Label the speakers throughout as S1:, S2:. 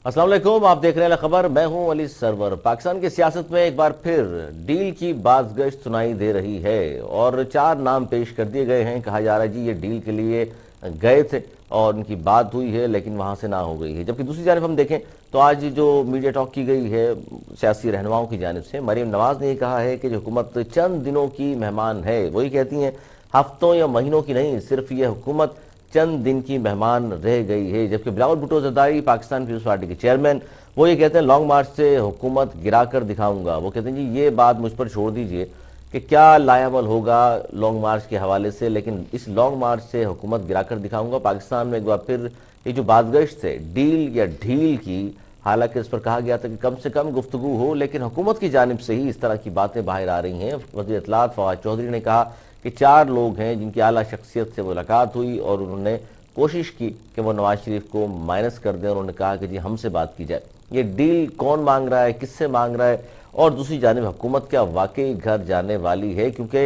S1: अस्सलाम वालेकुम, आप देख रहे हैं खबर। मैं हूं अली सरवर। पाकिस्तान की सियासत में एक बार फिर डील की बाज़गश्त सुनाई दे रही है और चार नाम पेश कर दिए गए हैं। कहा जा रहा है जी ये डील के लिए गए थे और उनकी बात हुई है लेकिन वहां से ना हो गई है। जबकि दूसरी जानब हम देखें तो आज जो मीडिया टॉक की गई है सियासी रहनुमाओं की जानिब से, मरीम नवाज ने यह कहा है कि जो हुकूमत चंद दिनों की मेहमान है, वही कहती हैं हफ्तों या महीनों की नहीं, सिर्फ ये हुकूमत चंद दिन की मेहमान रह गई है। जबकि बिलावल भुट्टो जरदारी पाकिस्तान पीपल्स पार्टी के चेयरमैन, वो ये कहते हैं लॉन्ग मार्च से हुकूमत गिराकर दिखाऊंगा। वो कहते हैं जी ये बात मुझ पर छोड़ दीजिए कि क्या लायामल होगा लॉन्ग मार्च के हवाले से, लेकिन इस लॉन्ग मार्च से हुकूमत गिराकर दिखाऊंगा। पाकिस्तान में एक बार फिर ये जो बाज़गश्त है डील या ढील की, हालांकि इस पर कहा गया था कि कम से कम गुफ्तगू हो, लेकिन हुकूमत की जानिब से ही इस तरह की बातें बाहर आ रही हैं। वज़ीर इत्तलात फवाद चौधरी ने कहा कि चार लोग हैं जिनकी आला शख्सियत से मुलाकात हुई और उन्होंने कोशिश की कि वो नवाज शरीफ को माइनस कर दें। उन्होंने कहा कि जी हमसे बात की जाए। ये डील कौन मांग रहा है, किससे मांग रहा है, और दूसरी जानिब हुकूमत क्या वाकई घर जाने वाली है? क्योंकि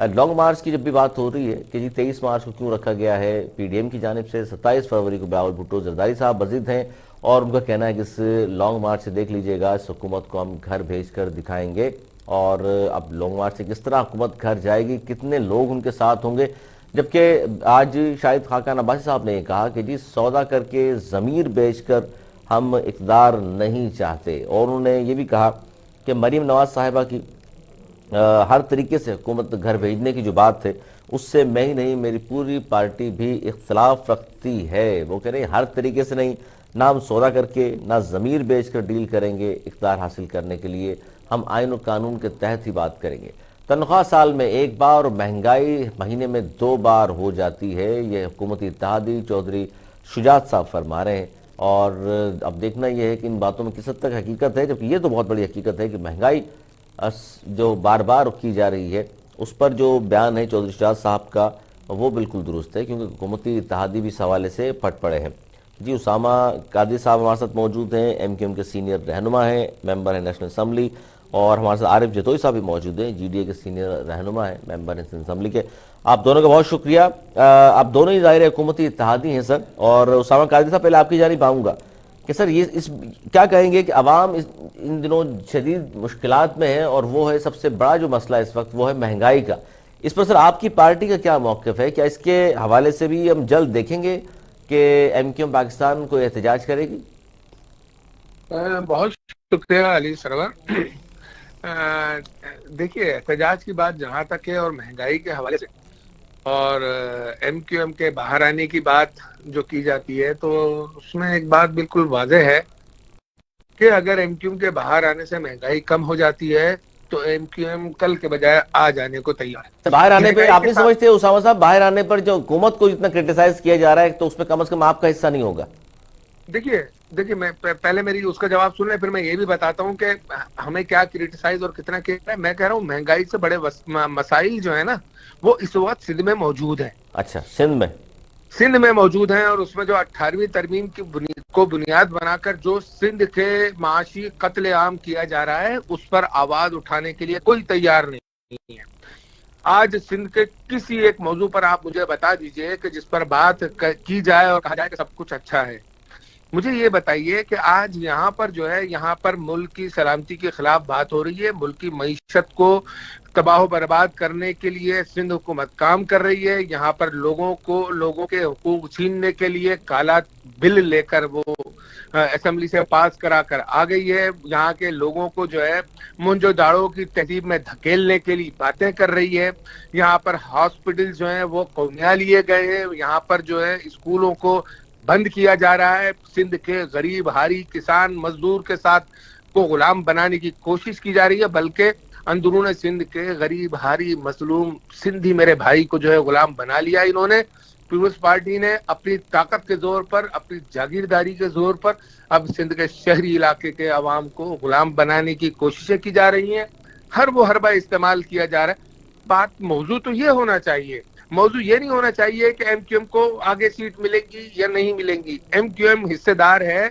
S1: लॉन्ग मार्च की जब भी बात हो रही है कि जी 23 मार्च को क्यों रखा गया है पीडीएम की जानिब से, 27 फरवरी को बिलावल भुट्टो जरदारी साहब मज़ीद हैं और उनका कहना है कि इस लॉन्ग मार्च से देख लीजिएगा इस हुकूमत को हम घर भेज कर दिखाएंगे। और अब लॉन्ग मार्च से किस तरह हुकूमत घर जाएगी, कितने लोग उनके साथ होंगे। जबकि आज शाहिद खाकान अब्बासी साहब ने कहा कि जी सौदा करके ज़मीर बेचकर हम इक़्तिदार नहीं चाहते। और उन्होंने ये भी कहा कि मरीम नवाज साहिबा की हर तरीके से हुकूमत घर भेजने की जो बात है उससे मैं ही नहीं मेरी पूरी पार्टी भी इख्तलाफ रखती है। वो कह रहे हैं हर तरीके से नहीं, ना हम सौदा करके ना ज़मीर बेच कर डील करेंगे इख्तियार हासिल करने के लिए, हम आइन और कानून के तहत ही बात करेंगे। तनख्वाह साल में एक बार और महंगाई महीने में 2 बार हो जाती है, ये हुकूमती इत्तेहादी चौधरी शुजात साहब फरमा रहे हैं। और अब देखना यह है कि इन बातों में किस हद तक हकीकत है, जबकि ये तो बहुत बड़ी हकीकत है कि महंगाई जो बार बार की जा रही है उस पर जो बयान है चौधरी शुजात साहब का वो बिल्कुल दुरुस्त है, क्योंकि हुकूमती इत्तेहादी भी इस हवाले से फट पड़े हैं। जी उसामा कादरी साहब हमारे साथ मौजूद हैं, एमक्यूएम के सीनियर रहनुमा हैं, मेंबर हैं नेशनल असम्बली। और हमारे साथ आरिफ जतोई साहब भी मौजूद हैं, जीडीए के सीनियर रहनुमा हैं, मेंबर हैं नेशनल असम्बली के। आप दोनों का बहुत शुक्रिया। आप दोनों ही ज़ाहिर हुकूमती इत्तेहादी हैं सर। और उसामा कादरी साहब पहले आपकी जानिब आऊँगा कि सर ये इस क्या कहेंगे कि अवाम इन दिनों शदीद मुश्किलात में है और वो है सबसे बड़ा जो मसला इस वक्त वो है महंगाई का। इस पर सर आपकी पार्टी का क्या मौक़िफ़ है? क्या इसके हवाले से भी हम जल्द देखेंगे कि एमक्यूएम पाकिस्तान को एहतजाज करेगी?
S2: बहुत शुक्रिया अली सरवर। देखिए, एहतजाज की बात जहाँ तक है और महंगाई के हवाले से और एमक्यूएम के बाहर आने की बात जो की जाती है, तो उसमें एक बात बिल्कुल वाज़ेह है कि अगर एमक्यूएम के बाहर आने से महंगाई कम हो जाती है तो एमक्यूएम कल के बजाय आ जाने को तैयार है।
S1: तो बाहर आने पे
S2: महंगाई
S1: आप
S2: के
S1: नहीं
S2: साथ
S1: समझते उसामा साहब, बाहर आने पर जो हुकूमत को जितना क्रिटिसाइज किया जा रहा है तो उसमें कम से कम आपका हिस्सा नहीं होगा?
S2: देखिए देखिए मैं पहले मेरी उसका जवाब सुन लें, फिर मैं ये भी बताता हूँ कि हमें क्या क्रिटिसाइज और कितना किया है। मैं कह रहा हूँ महंगाई से बड़े मसाइल जो है ना, वो इस वक्त सिंध में मौजूद है।
S1: अच्छा, सिंध में?
S2: सिंध में मौजूद हैं, और उसमें जो 18वीं तरमीम की को बुनियाद बनाकर जो सिंध के माशी कत्लेआम किया जा रहा है उस पर आवाज उठाने के लिए कोई तैयार नहीं है। आज सिंध के किसी एक मौजू पर आप मुझे बता दीजिए कि जिस पर बात की जाए और कहा जाए कि सब कुछ अच्छा है। मुझे ये बताइए कि आज यहाँ पर जो है, यहाँ पर मुल्क की सलामती के खिलाफ बात हो रही है, मुल्क की मईशत को तबाह बर्बाद करने के लिए सिंध हुकूमत काम कर रही है। यहाँ पर लोगों के हुकूक छीनने के लिए काला बिल लेकर वो असेंबली से पास करा कर आ गई है। यहाँ के लोगों को जो है मुंजोदाड़ों की तहजीब में धकेलने के लिए बातें कर रही है। यहाँ पर हॉस्पिटल जो है वो कौनिया लिए गए हैं। यहाँ पर जो है स्कूलों को बंद किया जा रहा है। सिंध के गरीब हारी किसान मजदूर के साथ को गुलाम बनाने की कोशिश की जा रही है, बल्कि अंदरून सिंध के गरीब हारी मजलूम सिंधी मेरे भाई को जो है गुलाम बना लिया इन्होंने। पीपल्स पार्टी ने अपनी ताकत के जोर पर, अपनी जागीरदारी के जोर पर अब सिंध के शहरी इलाके के अवाम को गुलाम बनाने की कोशिशें की जा रही हैं। हर वो हरबा इस्तेमाल किया जा रहा है। बात मौजू तो ये होना चाहिए, मौजू ये नहीं होना चाहिए कि एमक्यूएम को आगे सीट मिलेगी या नहीं मिलेंगी। एमक्यूएम हिस्सेदार है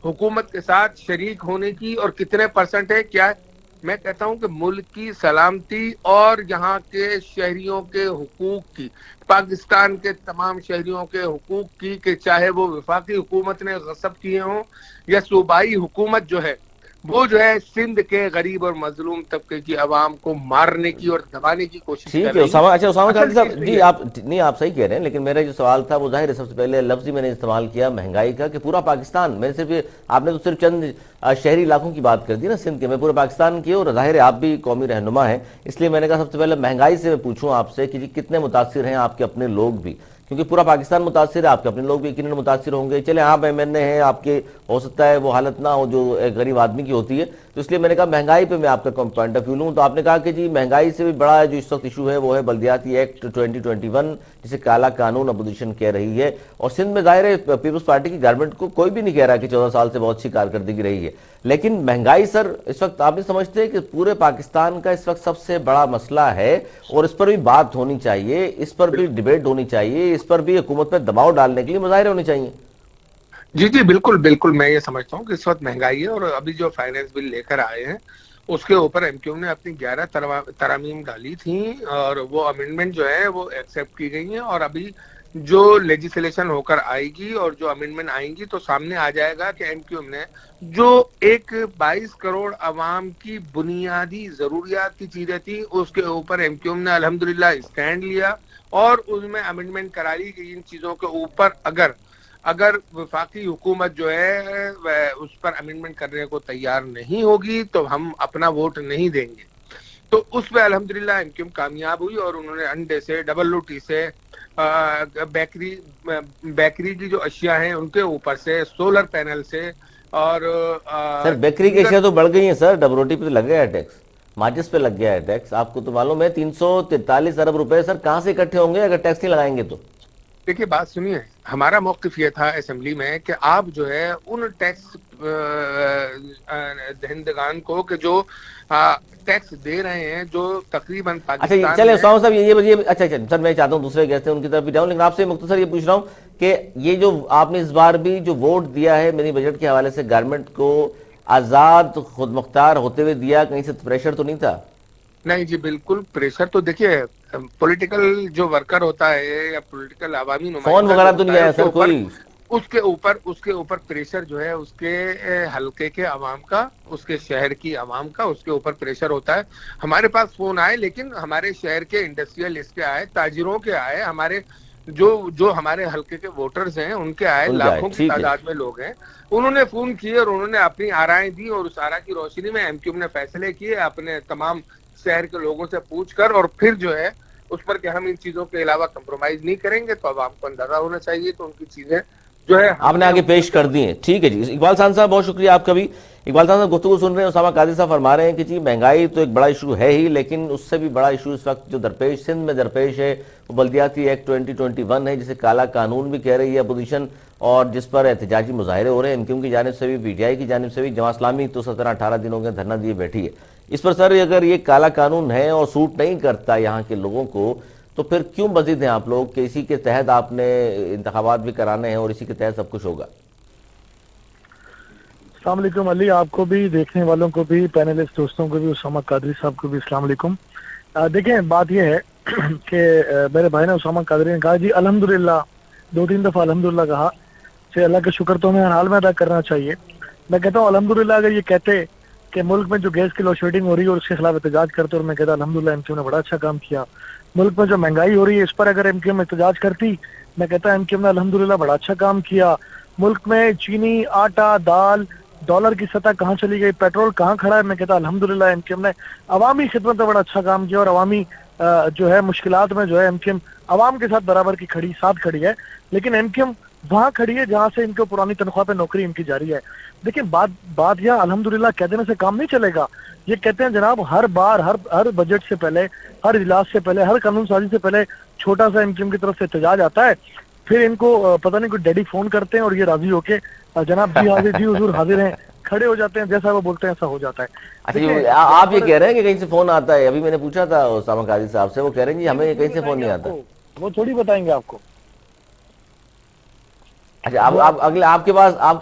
S2: हुकूमत के साथ शरीक होने की, और कितने परसेंट है क्या मैं कहता हूं कि मुल्क की सलामती और यहाँ के शहरियों के हुकूक की, पाकिस्तान के तमाम शहरियों के हुकूक की, कि चाहे वो वफाकी हुकूमत ने गसब किए हों या सूबाई हुकूमत जो है वो जो है सिंध के गरीब और मजलूम तबके की आवाम को मारने की और दबाने की कोशिश
S1: ठीक
S2: कर
S1: है
S2: रही है।
S1: उसामा। अच्छा उसामा कादरी
S2: असल
S1: साहब
S2: चीज
S1: जी,
S2: ये
S1: आप नहीं, आप सही कह रहे हैं, लेकिन मेरा जो सवाल था वो जाहिर है सबसे पहले लफ्ज़ ही मैंने इस्तेमाल किया महंगाई का, कि पूरा पाकिस्तान, मैं सिर्फ आपने तो सिर्फ चंद शहरी इलाकों की बात कर दी ना सिंध के, मैं पूरे पाकिस्तान की, और जाहिर है आप भी कौमी रहनुमा हैं, इसलिए मैंने कहा सबसे पहले महंगाई से मैं पूछूं आपसे कि जी कितने मुतासिर हैं आपके अपने लोग भी, क्योंकि पूरा पाकिस्तान मुतासिर है, आपके अपने लोग भी यकीनन मुतासिर होंगे। चले आप एमएनए हैं, आपके हो सकता है वो हालत ना हो जो एक गरीब आदमी की होती है, तो इसलिए मैंने कहा महंगाई पे मैं आपका पॉइंट ऑफ व्यू लूँ। तो आपने कहा कि जी महंगाई से भी बड़ा जो इस वक्त इशू है वो है बल्दियाती एक्ट 2021, जिसे काला कानून अपोजिशन कह रही है, और सिंध में जाहिर है पीपल्स पार्टी की गवर्नमेंट को कोई भी नहीं कह रहा कि 14 साल से बहुत अच्छी कारकर्दगी रही है, लेकिन महंगाई सर इस वक्त आप नहीं समझते कि पूरे पाकिस्तान का इस वक्त सबसे बड़ा मसला है, और इस पर भी बात होनी चाहिए, इस पर भी डिबेट होनी चाहिए, इस पर भी हुकूमत पर दबाव डालने के लिए मुजाहिरे होने चाहिए?
S2: जी जी बिल्कुल बिल्कुल, मैं ये समझता हूँ कि इस वक्त महंगाई है, और अभी जो फाइनेंस बिल लेकर आए हैं उसके ऊपर एमक्यू ने अपनी 11 तरामीम डाली थी, और वो अमेंडमेंट जो है वो एक्सेप्ट की गई है, और अभी जो लेजिस्लेशन होकर आएगी और जो अमेंडमेंट आएंगी तो सामने आ जाएगा कि एमक्यू ने जो एक 22 करोड़ अवाम की बुनियादी जरूरियात की चीजें थी उसके ऊपर एमक्यू ने अल्हम्दुलिल्लाह स्टैंड लिया, और उसमें अमेंडमेंट करा ली कि इन चीजों के ऊपर अगर वफाकी हुकूमत जो है वह उस पर अमेंडमेंट करने को तैयार नहीं होगी तो हम अपना वोट नहीं देंगे। तो उस पर अल्हम्दुलिल्लाह एमक्यूएम कामयाब हुई, और उन्होंने अंडे से, डबल रोटी से, बेकरी की जो अशिया हैं उनके ऊपर से, सोलर पैनल से, और
S1: सर बेकरी की अशिया तो बढ़ गई है सर, डब रोटी पे तो लग गया है टैक्स, माचिस पे लग गया है टैक्स, आपको तो मालूम है 343 अरब रुपए सर कहां से इकट्ठे होंगे अगर टैक्स नहीं लगाएंगे तो।
S2: देखिए बात सुनिए, हमारा मौक़िफ़ ये था असेंबली में कि आप जो है उन टैक्स दहिंदगान को कि जो टैक्स दे रहे हैं, जो तकरीबन पाकिस्तान
S1: अच्छा चले उसामा साहब ये अच्छा सर मैं चाहता हूँ दूसरे गेस्ट हैं उनकी तरफ भी जाऊँ, लेकिन आपसे मुख्तसर ये पूछ रहा हूँ कि ये जो आपने इस बार भी जो वोट दिया है मिनी बजट के हवाले से गवर्नमेंट को, आज़ाद खुद मुख्तार होते हुए दिया, कहीं से प्रेशर तो नहीं था?
S2: नहीं जी बिल्कुल प्रेशर तो देखिए, पॉलिटिकल जो वर्कर होता है या पॉलिटिकल आवामी
S1: फोन वगैरह तो नहीं आया सर कोई?
S2: उसके ऊपर प्रेशर जो है उसके हलके के आवाम का, उसके शहर की आवाम का, उसके ऊपर प्रेशर होता है। हमारे पास फोन आए, लेकिन हमारे शहर के इंडस्ट्रियलिस्ट के आए, ताजिरों के आए, हमारे जो हमारे हलके के वोटर्स हैं उनके आए, लाखों की तादाद में लोग हैं, उन्होंने फोन किए और उन्होंने अपनी आराएं दी, और उस आरा की रोशनी में एमक्यू ने फैसले किए अपने तमाम शहर के लोगों से पूछकर, और फिर जो है उस पर कि हम इन चीजों के अलावा कंप्रोमाइज नहीं करेंगे। तो अब आपको अंदाजा होना चाहिए तो उनकी चीजें जो है
S1: आपने आगे पेश कर दी है। ठीक है जी, इकबाल खान साहब बहुत शुक्रिया आपका भी। इकबाल खान साहब गुफ्तगू सुन रहे हैं, उसामा कादरी साहब फरमा रहे हैं कि जी महंगाई तो एक बड़ा इशू है ही, लेकिन उससे भी बड़ा इशू इस वक्त जो दरपेश सिंध में दरपेश है वो बल्दियाती एक्ट 2021 है, जिसे काला कानून भी कह रही है अपोजिशन, और जिस पर एहतजाजी मुजाहरे हो रहे हैं एमक्यूएम की जानिब से भी, पीटीआई की जानिब से भी। जमात इस्लामी तो 17-18 दिनों के धरना दिए बैठी है इस पर। सर अगर ये काला कानून है और सूट नहीं करता यहाँ के लोगों को, तो फिर क्यों मजीद हैं आप लोग कि इसी के तहत आपने इंतखाबात भी कराने हैं और इसी के तहत सब कुछ होगा?
S3: अस्सलाम वालेकुम अली, आपको भी, देखने वालों को भी, पैनलिस्ट दोस्तों को भी, उसामा कादरी साहब को भी अस्सलाम वालेकुम। देखें बात यह है कि मेरे भाई ने, उसामा कादरी ने कहा जी अल्हम्दुलिल्लाह, 2-3 दफ़ा अल्हम्दुलिल्लाह कहा, कि अल्लाह का शुक्र तो हमें हर हाल में अदा करना चाहिए। मैं कहता हूँ अल्हम्दुलिल्लाह अगर ये कहते कि मुल्क में जो गैस की लोड शेडिंग हो रही है और उसके खिलाफ एहतजाज करते, और मैं कहता अल्हम्दुलिल्लाह एमक्यू ने बड़ा अच्छा काम किया। मुल्क में जो महंगाई हो रही है इस पर अगर एमक्यू में एहतजाज करती, मैं कहता एमक्यू ने अल्हम्दुलिल्लाह बड़ा अच्छा काम किया। मुल्क में चीनी, आटा, दाल, डॉलर की सतह कहाँ चली गई, पेट्रोल कहाँ खड़ा है, मैं कहता अल्हम्दुलिल्लाह एमक्यूएम ने अवामी खिदमत में बड़ा अच्छा काम किया, और अवामी जो है मुश्किलात में जो है एमक्यूएम अवाम के साथ बराबर की साथ खड़ी है। लेकिन एमक्यूएम वहां खड़ी है जहां से इनको पुरानी तनख्वाह पे नौकरी इनकी जारी है। देखिए बात यह अल्हम्दुलिल्लाह कह देने से काम नहीं चलेगा। ये कहते हैं जनाब हर बार हर बजट से पहले, हर इजलास से पहले, हर कानून साजी से पहले छोटा सा एमक्यूएम की तरफ से एहतजाज आता है, फिर इनको पता नहीं कोई डैडी फोन करते हैं और ये राजी होके जनाब जी हाजिर, जी हुजूर हाजिर हैं, खड़े हो जाते हैं, जैसा वो बोलते हैं ऐसा हो जाता है।
S1: अच्छा आप ये कह रहे हैं कि कहीं से फोन आता है? अभी मैंने पूछा था उसामा कादरी साहब से, वो कह रहे हैं जी हमें कहीं से फोन नहीं आता।
S3: वो थोड़ी बताएंगे आपको।
S1: اچھا آپ کے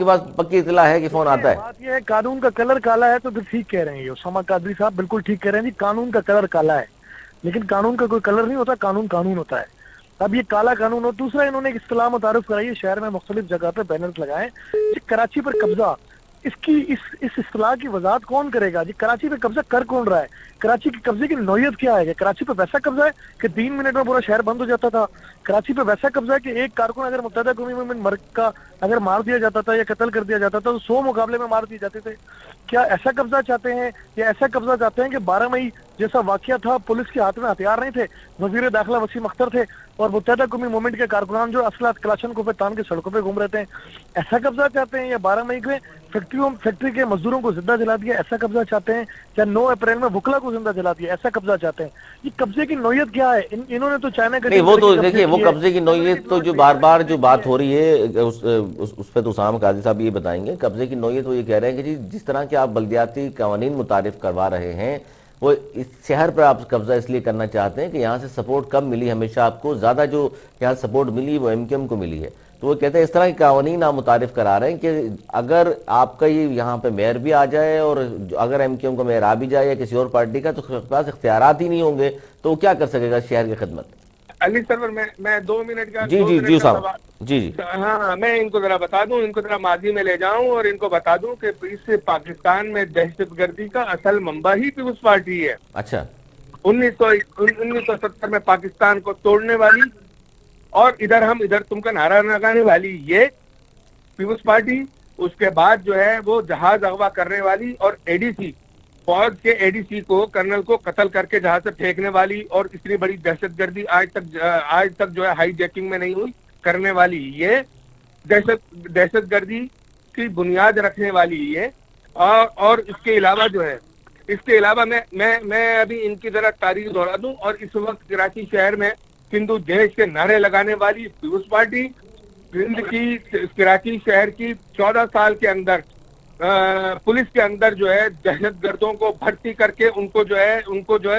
S1: پاس پکی اطلاع ہے کہ فون آتا ہے؟
S3: بات یہ ہے قانون کا کلر کالا ہے تو پھر ٹھیک کہہ رہے ہیں یہ اسامہ قادری صاحب، بالکل ٹھیک کہہ رہے ہیں جی، قانون کا کلر کالا ہے، لیکن قانون کا کوئی کلر نہیں ہوتا، قانون قانون ہوتا ہے۔ اب یہ کالا قانون ہو۔ دوسرا انہوں نے ایک اصطلاح متعارف کرائی ہے، شہر میں مختلف جگہ پہ بینرز لگائے جی کراچی پر قبضہ، اس اصطلاح کی وضاحت کون کرے گا جی؟ کراچی پہ قبضہ کر کون رہا ہے؟ کراچی کے قبضے کی نوعیت کیا ہے؟ کہ کراچی پہ ویسا قبضہ ہے کہ 3 منٹ میں پورا شہر بند ہو جاتا تھا؟ کراچی پہ ویسا قبضہ ہے کہ ایک کارکن اگر متحدہ قومی میں مرگ کا اگر مار دیا جاتا تھا یا قتل کر دیا جاتا تھا تو 100 مقابلے میں مار دیے جاتے تھے؟ کیا ایسا قبضہ چاہتے ہیں یا ایسا قبضہ چاہتے ہیں کہ 12 مئی جیسا واقعہ تھا، پولیس کے ہاتھ میں ہتھیار نہیں تھے، وزیر داخلہ وسیم اختر تھے اور متحدہ قومی موومنٹ کے کارکنان جو اسلحہ کلاشن کو پہ تان کے سڑکوں پہ گھوم رہے تھے، ایسا قبضہ چاہتے ہیں؟ یا 12 مئی کے فیکٹری کے مزدوروں کو زندہ جلا دیا، ایسا قبضہ چاہتے ہیں؟ یا 9 اپریل میں وکلا کو زندہ جلا دیا، ایسا قبضہ چاہتے ہیں؟ یہ قبضے کی نوعیت کیا ہے؟ انہوں نے تو چائنا کا
S1: نہیں، وہ تو دیکھیے وہ قبضے کی نوعیت تو جو بار بار جو بات ہو رہی ہے اس پہ تو اسامہ قادری صاحب یہ بتائیں گے۔ قبضے کی نوعیت وہ یہ کہہ رہے ہیں کہ جی جس طرح کے آپ بلدیاتی قوانین متعارف کروا رہے ہیں، وہ اس شہر پر آپ قبضہ اس لیے کرنا چاہتے ہیں کہ یہاں سے سپورٹ کم ملی، ہمیشہ آپ کو زیادہ جو یہاں سپورٹ ملی وہ MQM کو ملی ہے، تو وہ کہتے ہیں اس طرح کے قوانین آپ متعارف کرا رہے ہیں کہ اگر آپ کا یہ یہاں پہ میئر بھی آ جائے اور اگر MQM کا میئر آ بھی جائے یا کسی اور پارٹی کا، تو پاس اختیارات ہی نہیں ہوں گے تو وہ کیا کر سکے گا شہر کی خدمت؟
S2: علی سرور میں 2 منٹ کا
S1: جی اسامہ جی
S2: ہاں میں ان کو ذرا بتا دوں، ان کو ذرا ماضی میں لے جاؤں اور ان کو بتا دوں کہ اس پاکستان میں دہشت گردی کا اصل منبع ہی پیپلز پارٹی ہے۔
S1: اچھا
S2: 1970 میں پاکستان کو توڑنے والی اور ادھر تم کا نعرہ لگانے والی یہ پیپلز پارٹی، اس کے بعد جو ہے وہ جہاز اغوا کرنے والی اور ADC فوج کے ADC کو کرنل کو قتل کر کے جہاز سے پھینکنے والی اور اتنی بڑی دہشت گردی آج تک جو ہے ہائی جیکنگ میں نہیں ہوئی کرنے والی یہ دہشت گردی کی بنیاد رکھنے والی یہ اور اس کے علاوہ جو ہے میں ابھی ان کی ذرا تاریخ دہرا دوں، اور اس وقت کراچی شہر میں ہندو دیش کے نعرے لگانے والی پیپلز پارٹی سندھ کی کراچی شہر کی 14 سال کے اندر پولیس کے اندر جو ہے دہشت گردوں کو بھرتی کر کے ان کو جو ہے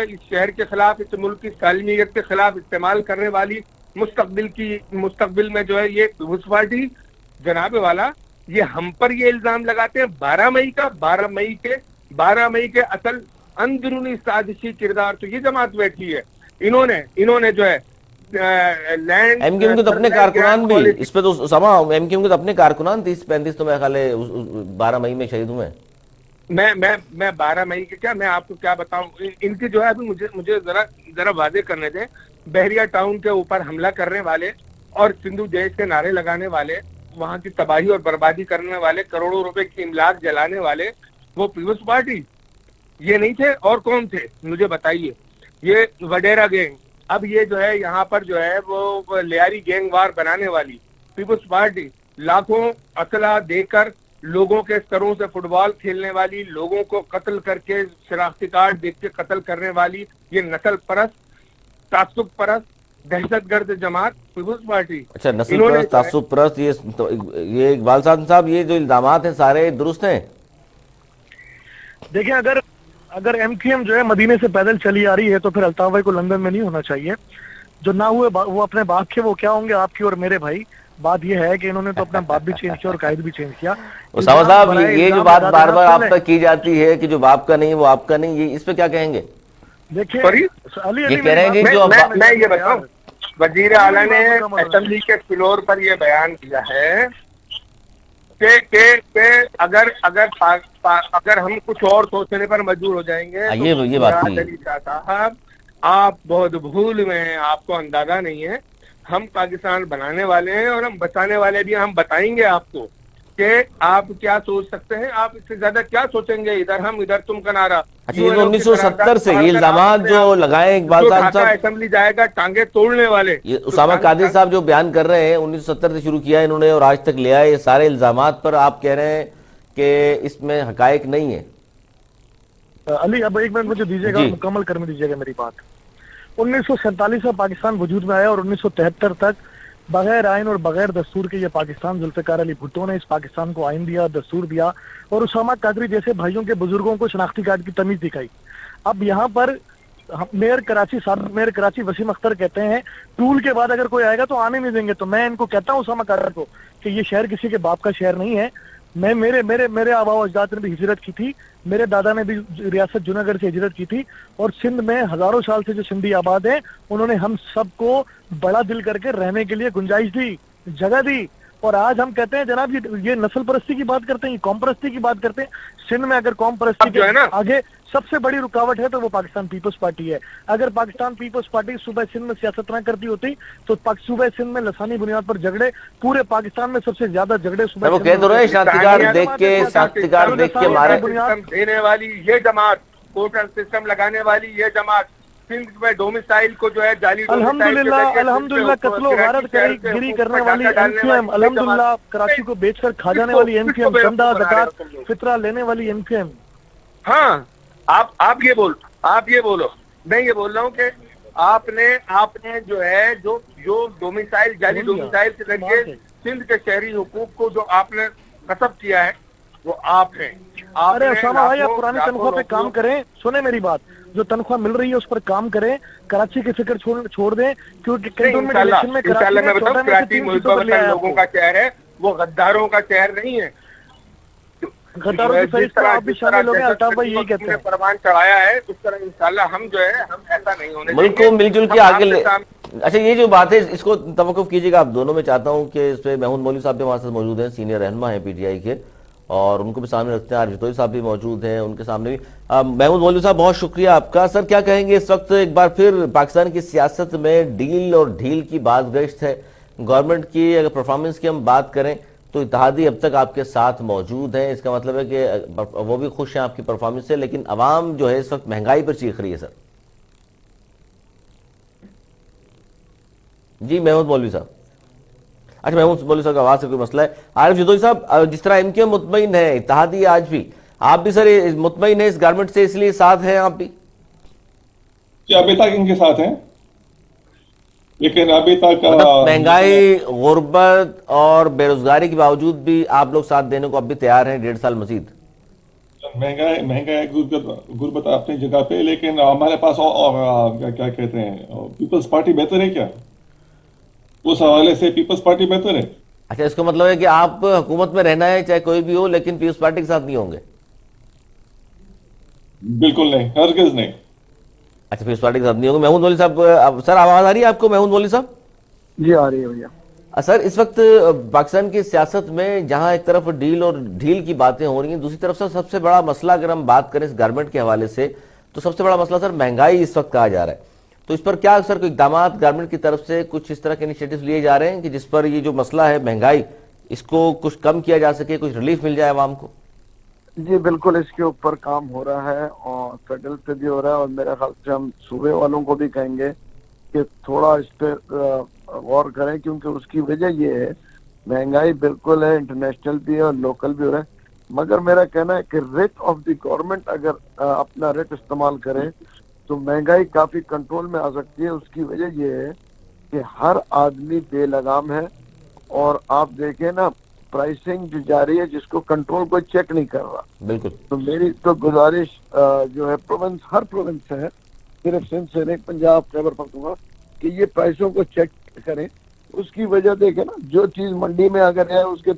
S2: اس شہر کے خلاف، اس ملک کی سالمیت کے خلاف استعمال کرنے والی مستقبل میں جو ہے یہ پیپلز پارٹی جناب والا یہ ہم پر یہ الزام لگاتے ہیں 12 مئی کے اصل اندرونی سازشی کردار تو یہ جماعت بیٹھی ہے۔ انہوں نے جو ہے
S1: MQM کے تو اپنے کارکنان بھی اس پہ تو اسامہ MQM کے تو اپنے کارکنان 30-35 تو میرے خیال ہے 12 مئی میں شہید ہوئے ہیں۔
S2: میں 12 مئی کے کیا میں آپ کو کیا بتاؤں، ان کی جو ہے ابھی مجھے ذرا واضح کرنے دیں۔ بحریہ ٹاؤن کے اوپر حملہ کرنے والے اور سندھو دیش کے نعرے لگانے والے، وہاں کی تباہی اور بربادی کرنے والے، کروڑوں روپے کی املاک جلانے والے وہ پیپلز پارٹی یہ نہیں تھے اور کون تھے مجھے بتائیے؟ یہ وڈیرا گینگ، اب یہ جو ہے یہاں پر جو ہے وہ لیاری گینگ وار بنانے والی پیپلز پارٹی، لاکھوں اسلحہ دے کر لوگوں کے سروں سے فٹ بال کھیلنے والی، لوگوں کو قتل کر کے شناختی کارڈ دیکھ کے قتل کرنے والی یہ نسل پرست، تعصب پرست دہشت گرد جماعت پیپلز پارٹی۔
S1: اچھا نسل پرست، تعصب پرست، یہ اقبال صاحب یہ جو الزامات ہیں سارے درست ہیں؟
S3: دیکھیں اگر MQM جو ہے مدینے سے پیدل چلی آ رہی ہے تو پھر الطاف بھائی کو لندن میں نہیں ہونا چاہیے، جو نہ ہوئے وہ اپنے باپ کے وہ کیا ہوں گے آپ کی اور میرے بھائی۔ بات یہ ہے کہ انہوں نے تو اپنا باپ بھی چینج کیا اور قائد بھی چینج کیا۔
S1: اسامہ صاحب یہ جو بات بار بار آپ تک کی جاتی ہے کہ جو باپ کا نہیں وہ آپ کا نہیں، یہ اس پہ کیا کہیں گے؟
S3: دیکھیں
S1: یہ کہہ رہے ہیں کہ جو
S2: میں یہ بتاؤں، وزیر اعلیٰ نے اسمبلی کے فلور پر یہ بیان کیا ہے کہ اگر ہم کچھ اور سوچنے پر مجبور ہو جائیں گے
S1: یہ بات
S2: علی شاہ صاحب آپ بہت بھول میں ہیں، آپ کو اندازہ نہیں ہے، ہم پاکستان بنانے والے ہیں اور ہم بچانے والے بھی، ہم بتائیں گے آپ کو کہ آپ کیا سوچ سکتے ہیں، آپ اس سے زیادہ کیا سوچیں گے، ادھر ہم ادھر تم کا نعرہ۔
S1: 1970 سے یہ الزامات جو لگائے اقبال صاحب
S2: اسمبلی جائے گا ٹانگیں توڑنے والے،
S1: اسامہ قادری صاحب جو بیان کر رہے ہیں 1970 سے شروع کیا انہوں نے اور آج تک لیا ہے، یہ سارے الزامات پر آپ کہہ رہے ہیں کہ اس میں حقائق نہیں ہے۔
S3: علی اب ایک منٹ مجھے دیجیے گا، مکمل کرنے دیجیے گا میری بات۔ 1947 میں پاکستان وجود میں آیا اور 1973 تک بغیر آئین اور بغیر دستور کے یہ پاکستان ذوالفقار علی بھٹو نے اس پاکستان کو آئین دیا، دستور دیا اور اسامہ قادری جیسے بھائیوں کے بزرگوں کو شناختی کارڈ کی تمیز دکھائی۔ اب یہاں پر मेयर कराची, साबिक मेयर कराची वसीम अख्तर कहते हैं टूल के बाद अगर कोई आएगा तो आने नहीं देंगे। तो मैं इनको कहता हूँ उसामा कादरी को कि ये शहर किसी के बाप का शहर नहीं है। मैं मेरे आबा अजदाद ने भी हिजरत की थी, मेरे दादा ने भी रियासत जूनागढ़ से हिजरत की थी, और सिंध में हजारों साल से जो सिंधी आबाद है उन्होंने हम सबको बड़ा दिल करके रहने के लिए गुंजाइश दी, जगह दी। और आज हम कहते हैं जनाब ये नस्ल परस्ती की बात करते हैं, ये कौम परस्ती की बात करते हैं। सिंध में अगर कौम परस्ती के आगे सबसे बड़ी रुकावट है तो वो पाकिस्तान पीपल्स पार्टी है। अगर पाकिस्तान पीपल्स पार्टी सूबे सिंध में सियासत ना करती होती तो सूबे सिंध में लसानी बुनियाद पर झगड़े, पूरे पाकिस्तान में सबसे ज्यादा झगड़े सूबे
S1: वो कह तो रहे शांतिकार देख के मारे
S2: देने वाली ये जमात, कोटा सिस्टम लगाने वाली ये जमात, सिंध में डोमिसाइल को जो है जाली
S3: अल्हम्दुलिल्लाह कत्लो गारत गिरी करने वाली एमक्यूएम, अल्हम्दुलिल्लाह कराची को बेचकर खा जाने वाली एमक्यूएम, चंदा ज़कात फितरा लेने वाली एमक्यूएम।
S2: हाँ, आप ये बोलो, मैं ये बोल रहा हूँ कि आपने जो है जो डोमिसाइल जाली डोमिसाइल से लगे सिंध के शहरी हुकूक को जो आपने कसब किया है वो आप हैं।
S3: अरे उसामा भाई आप पुरानी तनख्वाह पे काम करें, सुने मेरी बात, जो तनख्वाह मिल रही है उस पर काम करें, कराची की फिक्र छोड़ दें, क्योंकि कैंटोनमेंट इलेक्शन में कराची
S2: लोगों का शहर है, वो गद्दारों का शहर नहीं है।
S3: गद्दारों की फहरिस्त आप भी शामिल हो गए, अल्ताफ भाई यही कहते हैं।
S2: परवान चढ़ाया है उस तरह इंशाल्लाह हम जो है हम ऐसा नहीं होने
S1: मुल्क को मिलजुल के आगे ले। अच्छा, ये जो बात है इसको तवक्कुफ कीजिएगा आप दोनों में, चाहता हूँ कि इस पे महमूद मौलवी साहब भी हमारे साथ मौजूद हैं, सीनियर रहनुमा हैं पीटीआई के, और उनको भी सामने रखते हैं। आरिफ साहब भी मौजूद हैं, उनके सामने भी। महमूद मौलवी साहब बहुत शुक्रिया आपका। सर क्या कहेंगे, इस वक्त एक बार फिर पाकिस्तान की सियासत में डील और ढील की बात गश्त है। गवर्नमेंट की अगर परफॉर्मेंस की हम बात करें तो इत्तेहादी अब तक आपके साथ मौजूद हैं, इसका मतलब है कि वो भी खुश हैं आपकी परफॉर्मेंस से, लेकिन अवाम जो है इस वक्त महंगाई पर चीख रही है। सर जी महमूद मौलवी साहब। अच्छा, महमूद मौलवी साहब का आवाज से कोई मसला है। आरिफ जदोई साहब, जिस तरह एमक्यूएम मुतमईन है, इत्तेहादी आज भी, आप भी सर मुतमईन है इस गवर्नमेंट से, इसलिए साथ हैं आप भी?
S4: अभी तक इनके साथ हैं, लेकिन अभी तक
S1: महंगाई, गुर्बत और बेरोजगारी के बावजूद भी आप लोग साथ देने को अब भी तैयार हैं 1.5 साल मजीद?
S4: महंगाई गुर्बत अपनी जगह पे, लेकिन हमारे पास क्या कहते हैं, पीपल्स पार्टी बेहतर है क्या? उस हवाले से पीपल्स पार्टी बेहतर है।
S1: अच्छा, इसका मतलब है कि आप हुकूमत में रहना है चाहे कोई भी हो, लेकिन पीपल्स पार्टी के साथ नहीं होंगे?
S4: बिल्कुल नहीं, हरगिज़ नहीं।
S1: अच्छा, पीपल्स पार्टी के साथ नहीं होंगे। महमूद मौलवी साहब, सर आवाज आ रही है आपको? महमूद मौलवी साहब
S3: जी आ रही है भैया।
S1: सर इस वक्त पाकिस्तान की सियासत में जहां एक तरफ डील और ढील की बातें हो रही हैं, दूसरी तरफ से सबसे बड़ा मसला अगर हम बात करें इस गवर्नमेंट के हवाले से, तो सबसे बड़ा मसला सर महंगाई इस वक्त कहा जा रहा है। तो इस पर क्या सर कोई इक़दाम गवर्नमेंट की तरफ से कुछ इस तरह के इनिशिएटिव लिए जा रहे हैं कि जिस पर ये जो मसला है महंगाई, इसको कुछ कम किया जा सके, कुछ रिलीफ मिल जाए आवाम को?
S5: जी बिल्कुल, इसके ऊपर काम हो रहा है और फेडरल पे भी हो रहा है, और मेरे ख्याल से हम सूबे वालों को भी कहेंगे कि थोड़ा इस पे गौर करें, क्योंकि उसकी वजह ये है महंगाई बिल्कुल है, इंटरनेशनल भी है और लोकल भी हो रहा है। मगर मेरा कहना है कि रेट ऑफ द गवर्नमेंट अगर अपना रेट इस्तेमाल करे तो महंगाई काफी कंट्रोल में आ सकती है। उसकी वजह ये है कि हर आदमी बेलगाम है, और आप देखें ना प्राइसिंग जो जारी है जिसको कंट्रोल कोई चेक नहीं कर रहा।
S1: बिल्कुल।
S5: तो मेरी तो गुजारिश जो है प्रोविंस, हर प्रोविंस से है, सिर्फ सिंध से नहीं, पंजाब, खैबर पख्तूनख्वा, कि ये प्राइसों को चेक करें। उसकी वजह देखें ना, जो चीज मंडी में अगर है उसके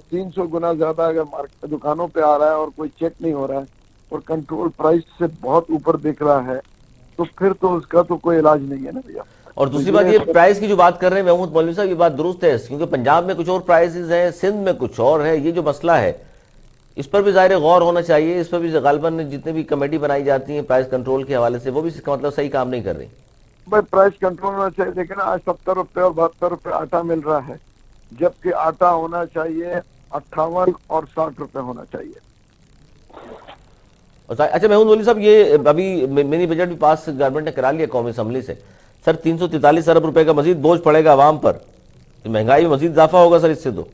S5: 300 गुना ज्यादा अगर मार्केट दुकानों पे आ रहा है और कोई चेक नहीं हो रहा है और कंट्रोल प्राइस से बहुत ऊपर दिख रहा है, तो फिर तो उसका तो कोई इलाज नहीं है ना भैया।
S1: और दूसरी बात, ये प्राइस की जो बात कर रहे हैं महमूद मौलवी साहब, ये बात दुरुस्त है, क्योंकि पंजाब में कुछ और प्राइसेस हैं, सिंध में कुछ और है। ये जो मसला है इस पर भी ज़ाहिर गौर होना चाहिए। इस पर भी गालिबन जितने भी कमेटी बनाई जाती है प्राइस कंट्रोल के हवाले से, वो भी इसका मतलब सही काम नहीं कर रही।
S5: भाई प्राइस कंट्रोल होना चाहिए। देखिए ना, आज 70 रुपए और 72 रुपए आटा मिल रहा है, जबकि आटा होना चाहिए 58 और 60 रुपए होना चाहिए।
S1: अच्छा महमूद मौलवी साहब, ये अभी मिनी बजट भी पास गवर्नमेंट ने करा लिया कौमी असम्बली से। सर 343 अरब रुपए का मजीद बोझ पड़ेगा आवाम पर, तो महंगाई में मजीद इजाफा होगा सर इससे? तो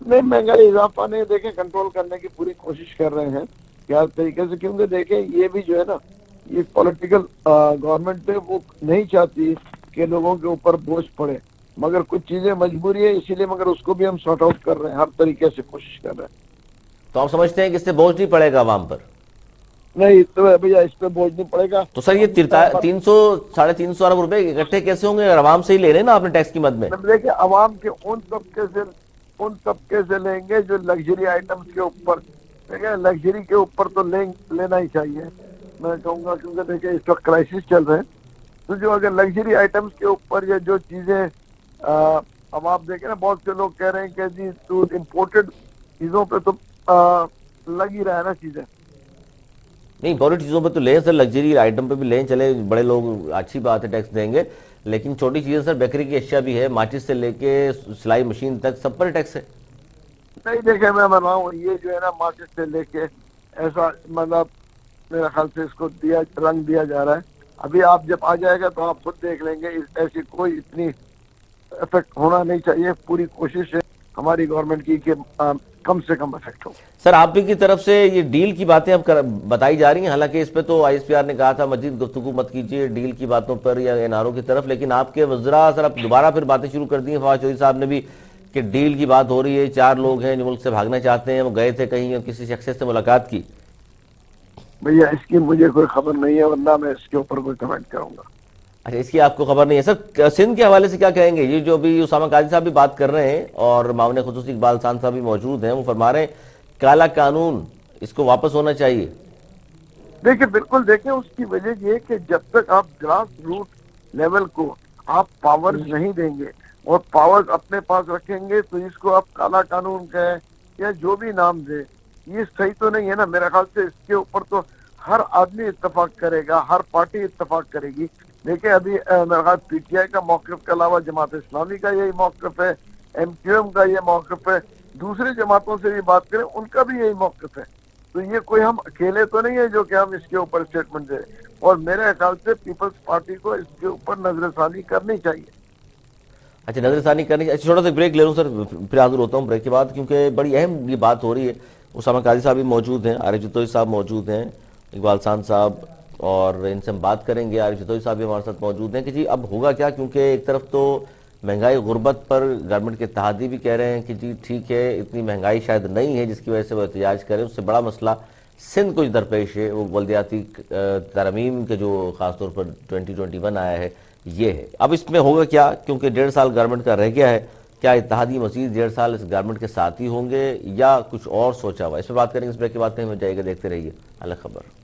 S5: नहीं, महंगाई इजाफा नहीं, देखें कंट्रोल करने की पूरी कोशिश कर रहे हैं क्या तरीके से, क्योंकि देखें ये भी जो है ना, ये पॉलिटिकल गवर्नमेंट है, वो नहीं चाहती कि लोगों के ऊपर बोझ पड़े, मगर कुछ चीजें मजबूरी है इसीलिए, मगर उसको भी हम सॉर्ट आउट कर रहे हैं, हर तरीके से कोशिश कर रहे हैं।
S1: तो आप समझते हैं कि इससे बोझ नहीं पड़ेगा आवाम पर?
S5: नहीं तो भैया इस पे बोझ नहीं पड़ेगा।
S1: तो सर ये 300 350 अरब रुपए इकट्ठे कैसे होंगे? आराम से ही ले रहे हैं ना आपने टैक्स की मद में।
S5: देखिए आवाम के उन तबके से लेंगे जो लग्जरी आइटम्स के ऊपर, देखिए लग्जरी के ऊपर तो लेना ही चाहिए मैं कहूँगा, क्योंकि देखिए इस वक्त क्राइसिस चल रहे हैं। तो जो अगर लग्जरी आइटम्स के ऊपर या जो चीजें अब आप देखें ना, बहुत से लोग कह रहे हैं कि जी तो इम्पोर्टेड चीजों पे तो लग ही रहा है ना चीजें।
S1: नहीं, बड़ी चीज़ों पे तो लें सर, लग्जरी आइटम पे भी लें, चले बड़े लोग अच्छी बात है टैक्स देंगे, लेकिन छोटी चीज़ें सर बेकरी की अशिया भी है, माचिस से लेके सिलाई मशीन तक सब पर टैक्स है।
S5: नहीं देखे मैं बताऊँ, ये जो है ना मार्केट से लेके ऐसा मतलब मेरे ख्याल से इसको रंग दिया जा रहा है। अभी आप जब आ जाएगा तो आप खुद देख लेंगे, ऐसी कोई इतनी इफेक्ट होना नहीं चाहिए। पूरी कोशिश है हमारी गवर्नमेंट की कि कम से कम इफेक्ट हो। सर
S1: आप की तरफ से ये डील की बातें अब बताई जा रही हैं, हालांकि इस पे तो ISPR ने कहा था मजीद गुफ्तगू मत कीजिए डील की बातों पर या NRO की तरफ, लेकिन आपके वज़रा सर अब दोबारा फिर बातें शुरू कर दी हैं। फवाद चौधरी साहब ने भी कि डील की बात हो रही है, 4 लोग हैं जो मुल्क से भागना चाहते हैं, वो गए थे कहीं और किसी शख्स से मुलाकात की।
S5: भैया इसकी मुझे कोई खबर नहीं है, वरना मैं इसके ऊपर कोई कमेंट करूंगा।
S1: अच्छा, इसकी आपको खबर नहीं है सर। सिंध के हवाले से क्या कहेंगे? ये जो भी उसामा काजी साहब भी बात कर रहे हैं और मामले खुसूसी इकबाल खान साहब भी मौजूद हैं, वो फरमा रहे हैं काला कानून इसको वापस होना चाहिए।
S5: देखिए बिल्कुल, देखिए उसकी वजह ये कि जब तक आप ग्रास रूट लेवल को आप पावर्स नहीं देंगे और पावर्स अपने पास रखेंगे, तो इसको आप काला कानून कहें या जो भी नाम दे, ये सही तो नहीं है ना। मेरे ख्याल से इसके ऊपर तो हर आदमी इत्तेफाक करेगा, हर पार्टी इत्तेफाक करेगी। देखिए अभी मेरे ख्याल PTI का मौक़िफ़ के अलावा जमात इस्लामी का यही मौक़िफ़ है, MQM का ये मौक़िफ़ है, दूसरी जमातों से भी बात करें उनका भी यही मौक़िफ़ है। तो ये कोई हम अकेले तो नहीं है जो कि हम इसके ऊपर स्टेटमेंट दे। और मेरे ख्याल से पीपल्स पार्टी को इसके ऊपर नजरसानी करनी चाहिए।
S1: अच्छा, नजरसानी करनी चाहिए। छोटा सा ब्रेक ले लूँ सर, फिर हाजिर होता हूँ ब्रेक के बाद, क्योंकि बड़ी अहम ये बात हो रही है। उसामा काजी साहब भी मौजूद हैं, आरिफ जतोई साहब मौजूद हैं, इकबाल खान साहब, और इनसे हम बात करेंगे। आरिफ जतोई साहब भी हमारे साथ मौजूद हैं कि जी अब होगा क्या, क्योंकि एक तरफ तो महंगाई गुर्बत पर गवर्नमेंट के इत्तेहादी भी कह रहे हैं कि जी ठीक है इतनी महंगाई शायद नहीं है जिसकी वजह से वो एहतजाज करें। उससे बड़ा मसला सिंध को दरपेश है, वो बल्दियाती तरमीम के जो ख़ासतौर पर 2021 आया है ये है। अब इसमें होगा क्या, क्योंकि 1.5 साल गवर्नमेंट का रह गया है, क्या इत्तेहादी मज़ीद 1.5 साल इस गवर्नमेंट के साथ ही होंगे या कुछ और सोचा हुआ? इस पर बात करेंगे। इस ब्रेक की बात कहीं हो जाएगा, देखते रहिए अल खबर।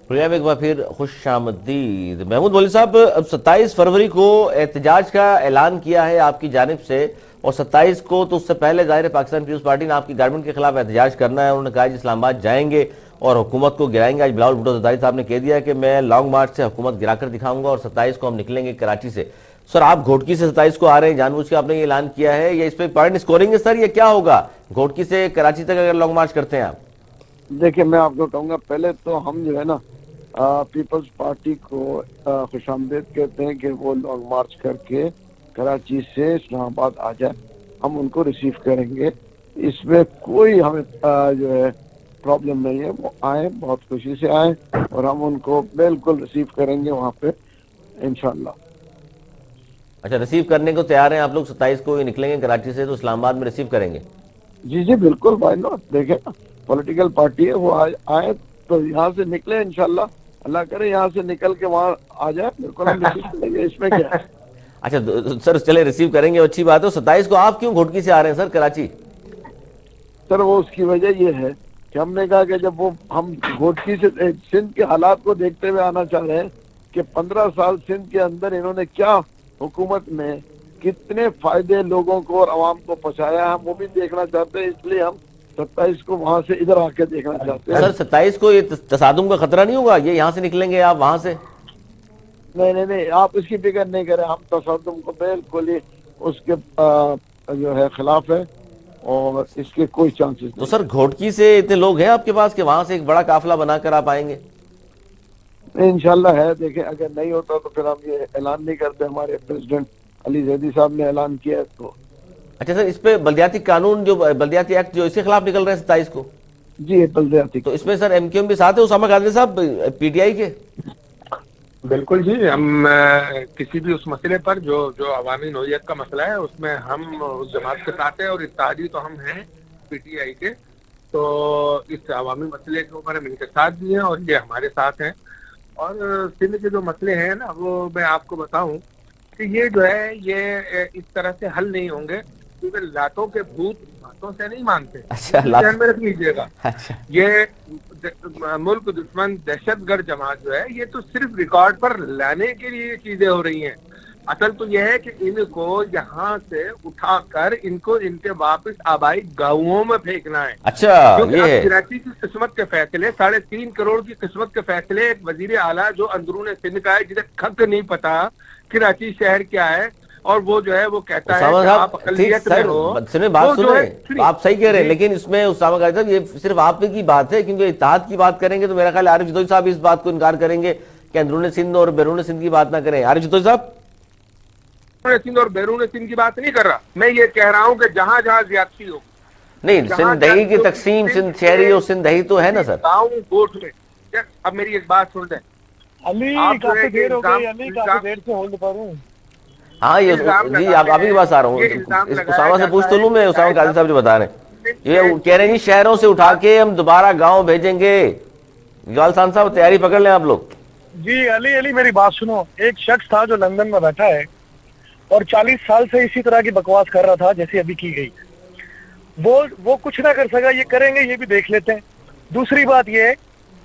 S1: प्रोग्राम एक बार फिर खुश आमदीद। महमूद मौलवी साहब, अब 27 फरवरी को एहतजाज का ऐलान किया है आपकी जानिब से, और 27 को तो उससे पहले ज़ाहिर है पाकिस्तान पीपल्स पार्टी ने आपकी गवर्नमेंट के खिलाफ एहतजाज करना है। उन्होंने कहा कि इस्लामाबाद जाएंगे और हुकूमत को गिराएंगे। आज बिलावल भुट्टो ज़रदारी साहब ने कह दिया कि मैं लॉन्ग मार्च से हुकूमत गिराकर दिखाऊंगा और 27 को हम निकलेंगे कराची से। सर आप घोटकी से 27 को आ रहे हैं, जानबूझ के आपने ये ऐलान किया है, या इस पर पॉइंट स्कोरिंग है सर, ये क्या होगा घोटकी से कराची तक अगर लॉन्ग मार्च करते हैं आप?
S5: देखिए मैं आपको कहूँगा, पहले तो हम जो है ना पीपल्स पार्टी को खुशामदीद कहते हैं कि वो लॉन्ग मार्च करके कराची से इस्लामाबाद आ जाए, हम उनको रिसीव करेंगे। इसमें कोई हमें जो है प्रॉब्लम नहीं है। वो आए, बहुत खुशी से आए और हम उनको बिल्कुल रिसीव करेंगे वहाँ पे इंशाल्लाह।
S1: अच्छा, रिसीव करने को तैयार हैं आप लोग? 27 को निकलेंगे कराची से तो इस्लामाबाद में रिसीव करेंगे?
S5: जी जी बिल्कुल, व्हाई नॉट। देखें ना, पॉलिटिकल पार्टी है, वो आए तो यहाँ से निकले इंशाल्लाह, अल्लाह करे यहाँ से निकल के वहाँ आ जाए, बिल्कुल हम रिसीव करेंगे, इसमें क्या है।
S1: अच्छा सर, चले रिसीव करेंगे, अच्छी बात है। 27 को आप क्यों घोटकी से आ रहे हैं सर कराची?
S5: सर वो उसकी वजह ये है कि हमने कहा कि जब वो हम घोटकी से सिंध के हालात को देखते हुए आना चाह रहे हैं कि 15 साल सिंध के अंदर इन्होंने क्या हुकूमत में कितने फायदे लोगों को और आवाम को पहुंचाया है, हम वो भी देखना चाहते हैं। इसलिए हम 27 को वहां से इधर आके देखना चाहते हैं।
S1: सर 27 को ये तसादुम का खतरा नहीं होगा? ये यहाँ से निकलेंगे आप वहां से?
S5: नहीं, आप इसकी फिक्र नहीं करें, हम तसादुम को बिल्कुल ही उसके जो है खिलाफ है और इसके कोई चांसेस नहीं।
S1: तो सर घोटकी से इतने लोग हैं आपके पास कि वहां से एक बड़ा काफिला बनाकर आप आएंगे?
S5: इंशाल्लाह है। देखें अगर नहीं होता तो फिर हम ये ऐलान नहीं करते, हमारे प्रेसिडेंट अली जैदी साहब ने ऐलान किया तो।
S1: अच्छा सर, इस पे बल्दियाती कानून जो बल्दियाती एक्ट जो इसके खिलाफ निकल रहे हैं 27 को?
S5: जी बल्दियाती।
S1: तो इसमें सर MQM भी साथ है, उसामा कादरी साहब PTI के?
S2: بالکل جی، ہم کسی بھی اس مسئلے پر جو عوامی نوعیت کا مسئلہ ہے اس میں ہم اس جماعت کے ساتھ ہیں، اور اتحادی تو ہم ہیں پی ٹی آئی کے، تو اس عوامی مسئلے کے اوپر ہم ان کے ساتھ بھی ہیں اور یہ ہمارے ساتھ ہیں۔ اور سندھ کے جو مسئلے ہیں نا، وہ میں آپ کو بتاؤں کہ یہ جو ہے یہ اس طرح سے حل نہیں ہوں گے، کیونکہ لاتوں کے بھوت باتوں سے نہیں مانتے۔
S1: اچھا،
S2: دھیان میں رکھ لیجیے گا،
S1: اچھا
S2: یہ ملک دشمن دہشت گرد جماعت جو ہے یہ تو صرف ریکارڈ پر لانے کے لیے چیزیں ہو رہی ہیں۔ اصل تو یہ ہے کہ ان کو یہاں سے اٹھا کر ان کو ان کے واپس آبائی گاؤں میں پھینکنا ہے۔
S1: اچھا،
S2: کیونکہ
S1: یہ
S2: اب
S1: ہے۔
S2: کراچی کی قسمت کے فیصلے 3.5 کروڑ کی قسمت کے فیصلے ایک وزیر اعلیٰ جو اندرون سندھ کا ہے، جسے خط نہیں پتا کراچی شہر کیا ہے، اور وہ جو ہے وہ کہتا ہے
S1: اسامہ
S2: کہ
S1: صاحب
S2: آپ اقلیت میں ہو۔
S1: سنیں، بات
S2: وہ جو ہے
S1: سنیں، آپ صحیح کہہ رہے ہیں، لیکن اس میں اسامہ قاضی صاحب یہ صرف آپ کی بات ہے، کیونکہ اتحاد کی بات کریں گے تو میرا خیال عارف جتوئی صاحب اس بات کو انکار کریں گے کہ اندرون سندھ اور بیرون سندھ کی بات نہ کریں۔ عارف جتوئی صاحب،
S2: سندھ اور بیرون سندھ کی بات نہیں کر رہا، میں یہ کہہ رہا ہوں کہ جہاں جہاں زیادتی ہو،
S1: نہیں، سندھ دہی کی تقسیم، سندھ شہری اور سندھ دہی تو ہے نا سر۔
S2: گاؤں گوٹھ میں، اب میری ایک بات سن لیں،
S3: علی
S2: آپ جو
S3: کافی
S2: ہے
S3: دیر ہو گئی،
S2: الزام-
S3: علی کافی دیر سے ہولڈ پر ہوں۔
S1: ہاں، یہ جی آپ ہی کے پاس آ رہا ہوں، اسامہ سے پوچھ تو لوں میں، اسامہ قاضی صاحب جو بتا رہے ہیں یہ کہہ رہے ہیں جی شہروں سے اٹھا کے ہم دوبارہ گاؤں بھیجیں گے۔ اقبال خان صاحب تیاری پکڑ لیں آپ لوگ۔
S3: جی علی میری بات سنو، ایک شخص تھا جو لندن میں بیٹھا ہے اور 40 سال سے اسی طرح کی بکواس کر رہا تھا جیسے ابھی کی گئی، وہ کچھ نہ کر سکا، یہ کریں گے، یہ بھی دیکھ لیتے ہیں۔ دوسری بات یہ ہے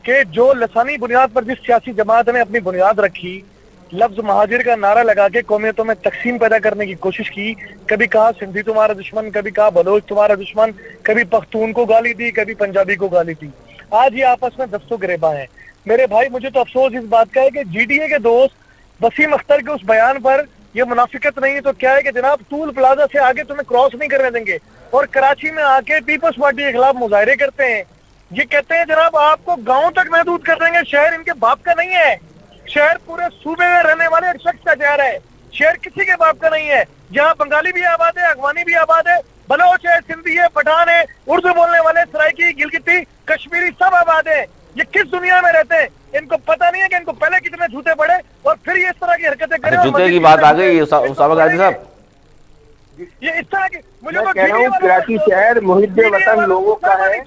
S3: کہ جو لسانی بنیاد پر جس سیاسی جماعت نے اپنی بنیاد رکھی، لفظ مہاجر کا نعرہ لگا کے قومیتوں میں تقسیم پیدا کرنے کی کوشش کی، کبھی کہا سندھی تمہارا دشمن، کبھی کہا بلوچ تمہارا دشمن، کبھی پختون کو گالی دی، کبھی پنجابی کو گالی دی، آج یہ آپس میں دست و گریباں ہیں۔ میرے بھائی، مجھے تو افسوس اس بات کا ہے کہ جی ڈی اے کے دوست وسیم اختر کے اس بیان پر یہ منافقت نہیں تو کیا ہے کہ جناب ٹول پلازا سے آگے تمہیں کراس نہیں کرنے دیں گے، اور کراچی میں آ کے پیپلز پارٹی کے خلاف مظاہرے کرتے ہیں۔ یہ کہتے ہیں جناب آپ کو گاؤں تک محدود کر دیں گے، شہر ان کے باپ کا نہیں ہے، شہر پورے صوبے میں رہنے والے ایک شخص کا شہر ہے، شہر کسی کے باپ کا نہیں ہے، جہاں بنگالی بھی آباد ہے، افغانی بھی آباد ہے، بلوچ ہے، سندھی ہے، پٹھان ہے، اردو بولنے والے، سرائکی، گلگتی، کشمیری سب آباد ہیں۔ یہ کس دنیا میں رہتے ہیں؟ ان کو پتہ نہیں ہے کہ ان کو پہلے کتنے جھوٹے پڑے اور پھر یہ اس طرح کی حرکتیں کریں۔
S1: جوتے کی بات آ گئی اسامہ قاضی صاحب،
S3: یہ اس طرح کی مجھے
S2: میں کہہ رہا ہوں کراچی شہر محب وطن لوگوں کا ہے،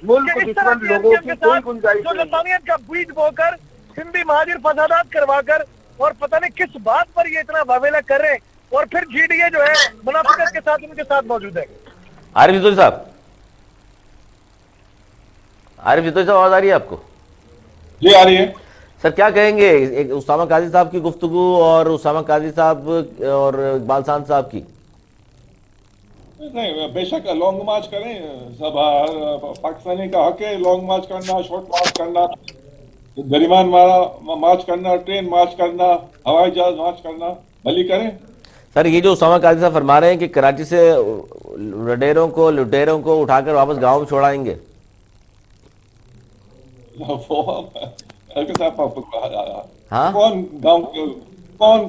S2: ملک دشمن لوگوں کی کوئی گنجائش
S3: جو
S2: نہیں۔
S3: لسانیت کا بیج بو کر سندھی مہاجر فسادات کروا کر اور پتہ نہیں کس بات پر یہ اتنا واویلا کر رہے ہیں، اور پھر جی ڈی اے جو ہے منافقت کے ساتھ ان کے ساتھ موجود ہے۔
S1: عارف جتوئی صاحب، عارف جتوئی صاحب آواز آ رہی ہے آپ کو؟
S4: جی آ رہی ہے۔
S1: سر کیا کہیں گے اسامہ قاضی صاحب کی گفتگو اور اسامہ قاضی صاحب اور اقبال خان صاحب کی؟
S4: نہیں، بے شک لانگ مارچ کریں، سب پاکستانی کا حق ہے لانگ مارچ کرنا، شارٹ مارچ کرنا، گریمان مارچ کرنا، ٹرین مارچ کرنا، ہوائی جہاز مارچ کرنا، بھلی کریں۔
S1: سر یہ جو اسامہ قاضی صاحب فرما رہے ہیں کہ کراچی سے لٹیروں کو اٹھا کر واپس گاؤں میں چھوڑائیں گے، ہاں
S4: کون گاؤں کون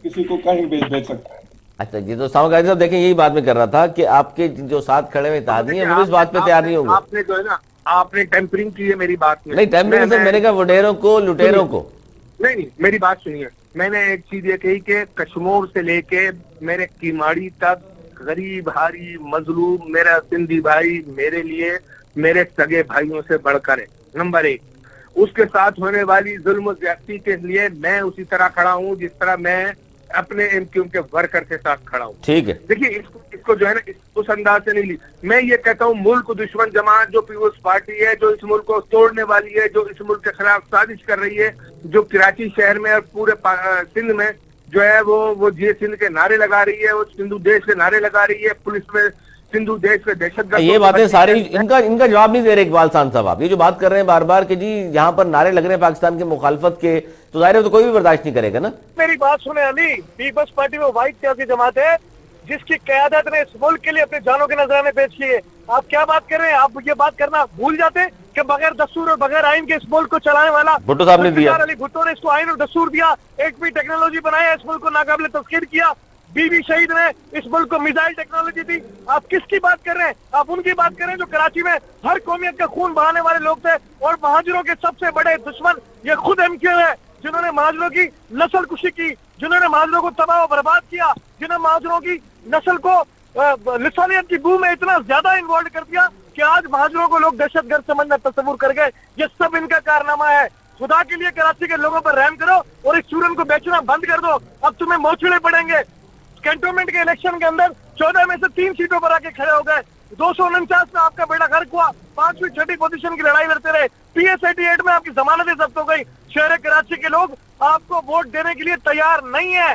S4: کسی کو کہیں بھیج سکتا ہے؟
S1: اچھا جی، تو اسامہ قاضی صاحب دیکھیں یہی بات میں کر رہا تھا کہ آپ کے جو ساتھ کھڑے ہوئے اتحادی ہیں وہ اس بات پہ تیار نہیں ہوں گے۔
S2: آپ نے جو ہے نا، آپ نے ٹیمپرنگ کی ہے میری بات میں۔
S1: نہیں ٹیمپرنگ سے میں نے کہا وڈیروں کو، لٹیروں کو۔
S2: نہیں، میری بات سنیے، میں نے ایک چیز یہ کہی کہ کشمور سے لے کے میرے کیماڑی تک غریب، ہاری، مظلوم میرا سندھی بھائی میرے لیے میرے سگے بھائیوں سے بڑھ کر ہے، نمبر 1۔ اس کے ساتھ ہونے والی ظلم و زیادتی کے لیے میں اسی طرح کھڑا ہوں جس طرح میں اپنے ایم کیو ایم کے ورکر کے ساتھ کھڑا ہوں۔
S1: ٹھیک ہے،
S2: دیکھیے اس کو جو ہے نا اس انداز سے نہیں لی، میں یہ کہتا ہوں ملک دشمن جماعت جو پیپلز پارٹی ہے، جو اس ملک کو توڑنے والی ہے، جو اس ملک کے خلاف سازش کر رہی ہے، جو کراچی شہر میں اور پورے سندھ میں جو ہے وہ جی سندھ کے نعرے لگا رہی ہے، وہ سندھو دیش کے نعرے لگا رہی ہے، پولیس میں سندھو دیش کے دہشت گرد۔
S1: یہ باتیں ساری ان کا جواب نہیں دے رہے اقبال خان صاحب۔ آپ یہ جو بات کر رہے ہیں بار بار کہ جی یہاں پر نعرے لگ رہے ہیں پاکستان کے مخالفت کے، تو ظاہر ہے تو کوئی بھی برداشت نہیں کرے گا نا۔
S3: میری بات سنیں علی، پیپلز پارٹی وہ واحد سیاسی جماعت ہے جس کی قیادت نے اس ملک کے لیے اپنے جانوں کے نذرانے پیش کیے۔ آپ کیا بات کر رہے ہیں؟ آپ یہ بات کرنا بھول جاتے کہ بغیر دستور اور بغیر آئین کے اس ملک کو چلانے والا
S1: بھٹو صاحب نے دیا،
S3: علی بھٹو نے اس کو آئین اور دستور دیا، ایک بھی ٹیکنالوجی بنایا، اس ملک کو ناقابل تسخیر کیا، بی بی شہید نے اس ملک کو میزائل ٹیکنالوجی دی۔ آپ کس کی بات کر رہے ہیں؟ آپ ان کی بات کر رہے ہیں جو کراچی میں ہر قومیت کا خون بہانے والے لوگ تھے، اور مہاجروں کے سب سے بڑے دشمن یہ خود ایم کیو ہے۔ جنہوں نے مہاجروں کی نسل کشی کی, جنہوں نے مہاجروں کو تباہ و برباد کیا, جنہوں نے مہاجروں کی نسل کو لسانیت کی بو میں اتنا زیادہ انوالو کر دیا کہ آج مہاجروں کو لوگ دہشت گرد سمجھنا تصور کر گئے. یہ سب ان کا کارنامہ ہے. خدا کے لیے کراچی کے لوگوں پر رحم کرو اور اس چورن کو بیچنا بند کر دو. اب تمہیں موچڑے پڑیں گے. کینٹونمنٹ کے الیکشن کے اندر 14 میں سے 3 سیٹوں پر آ کے کھڑے ہو گئے. 249 میں آپ کا بیڑا غرق ہوا. 5ویں 6ٹھی پوزیشن کی لڑائی لڑتے رہے. PS 88 میں آپ کی ضمانتیں ضبط ہو گئی. شہر کراچی کے لوگ آپ کو ووٹ دینے کے لیے تیار نہیں ہے.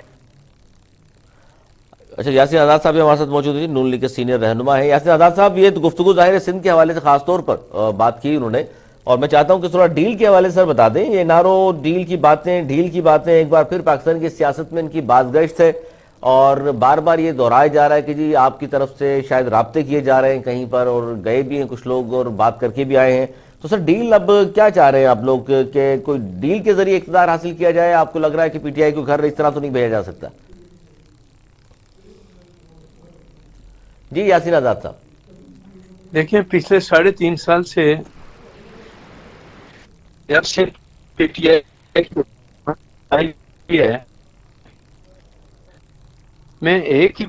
S1: اچھا, یاسین آزاد صاحب ہمارے ساتھ موجود ہیں, نون لیگ کے سینئر رہنما ہیں. یاسین آزاد صاحب, یہ تو گفتگو ظاہر ہے سندھ کے حوالے سے خاص طور پر بات کی انہوں نے, اور میں چاہتا ہوں کہ تھوڑا ڈیل کے حوالے سے سر بتا دیں. یہ نارو ڈیل کی باتیں, ڈیل کی باتیں ایک بار پھر پاکستان کی سیاست میں ان کی بازگشت ہے, اور بار بار یہ دہرایا جا رہا ہے کہ جی آپ کی طرف سے شاید رابطے کیے جا رہے ہیں کہیں پر, اور گئے بھی ہیں کچھ لوگ اور بات کر کے بھی آئے ہیں. تو سر ڈیل اب کیا چاہ رہے ہیں آپ لوگ, کہ کوئی ڈیل کے ذریعے اقتدار حاصل کیا جائے؟ آپ کو لگ رہا ہے کہ PTI کو گھر اس طرح تو نہیں بھیجا جا سکتا؟ جی یاسین آزاد صاحب.
S6: دیکھیں, پچھلے 3.5 سال سے جب سے PTI آئی ہے, میں ایک ہی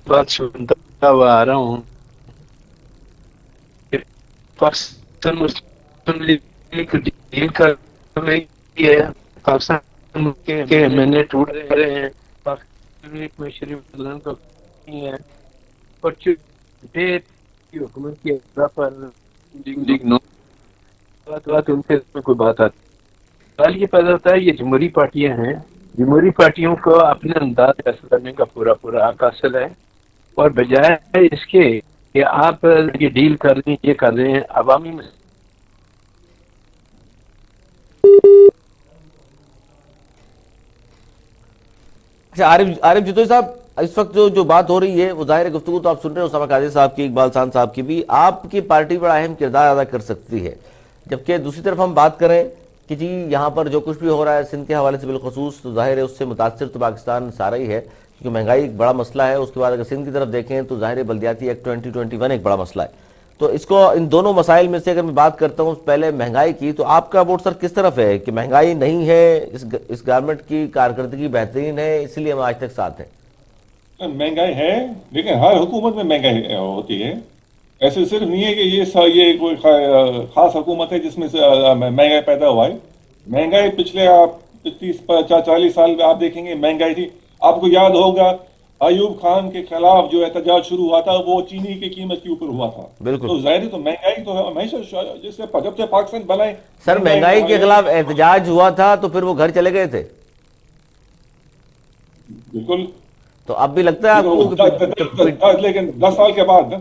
S6: بات سنتا ہوا آ رہا ہوں کہ پاکستان مسلم لیگ ڈیل کر رہی ہے, پاکستان کے MNA ٹوٹ رہے ہیں, پاکستان لیگ میں شریف اللہ کو ہے, اور کی حکومت کی اجزا پر لیگ نو بات ان سے کوئی بات آتی. سوال یہ پیدا ہوتا ہے, یہ جمہوری پارٹیاں ہیں, جمہوری پارٹیوں کو اپنے انداز فیصلہ کرنے کا پورا حق حاصل ہے, اور بجائے اس کے کہ آپ یہ ڈیل کر رہے ہیں, یہ کر رہے ہیں, عوامی
S1: اچھا, عارف جتوئی صاحب, اس وقت جو بات ہو رہی ہے وہ ظاہر گفتگو تو آپ سن رہے ہیں اسامہ قادری صاحب کی, اقبال خان صاحب کی بھی, آپ کی پارٹی بڑا اہم کردار ادا کر سکتی ہے. جبکہ دوسری طرف ہم بات کریں کہ جی یہاں پر جو کچھ بھی ہو رہا ہے سندھ کے حوالے سے بالخصوص, تو ظاہر ہے اس سے متاثر تو پاکستان سارا ہی ہے, کیونکہ مہنگائی ایک بڑا مسئلہ ہے. اس کے بعد اگر سندھ کی طرف دیکھیں تو ظاہر بلدیاتی ایکٹ 2021 ایک بڑا مسئلہ ہے. تو اس کو, ان دونوں مسائل میں سے اگر میں بات کرتا ہوں پہلے مہنگائی کی, تو آپ کا ووٹ سر کس طرف ہے, کہ مہنگائی نہیں ہے, اس گورنمنٹ کی کارکردگی بہترین ہے, اس لیے ہم آج تک ساتھ ہیں؟
S4: مہنگائی ہے, لیکن ہر حکومت میں مہنگائی ہوتی ہے. ایسے صرف نہیں ہے کہ یہ کوئی خاص حکومت ہے جس میں سے مہنگائی پیدا ہوا ہے. مہنگائی پچھلے 30-40 سال میں آپ دیکھیں گے مہنگائی تھی. آپ کو یاد ہوگا ایوب خان کے خلاف جو احتجاج شروع ہوا تھا وہ چینی کی قیمت کے اوپر ہوا تھا. تو ظاہر تو مہنگائی تو ہمیشہ, جس سے جب سے پاکستان بنائے
S1: سر مہنگائی کے خلاف احتجاج ہوا تھا تو پھر وہ گھر چلے گئے تھے.
S4: بالکل.
S1: تو اب بھی لگتا ہے آپ کو,
S4: لیکن 10 سال کے بعد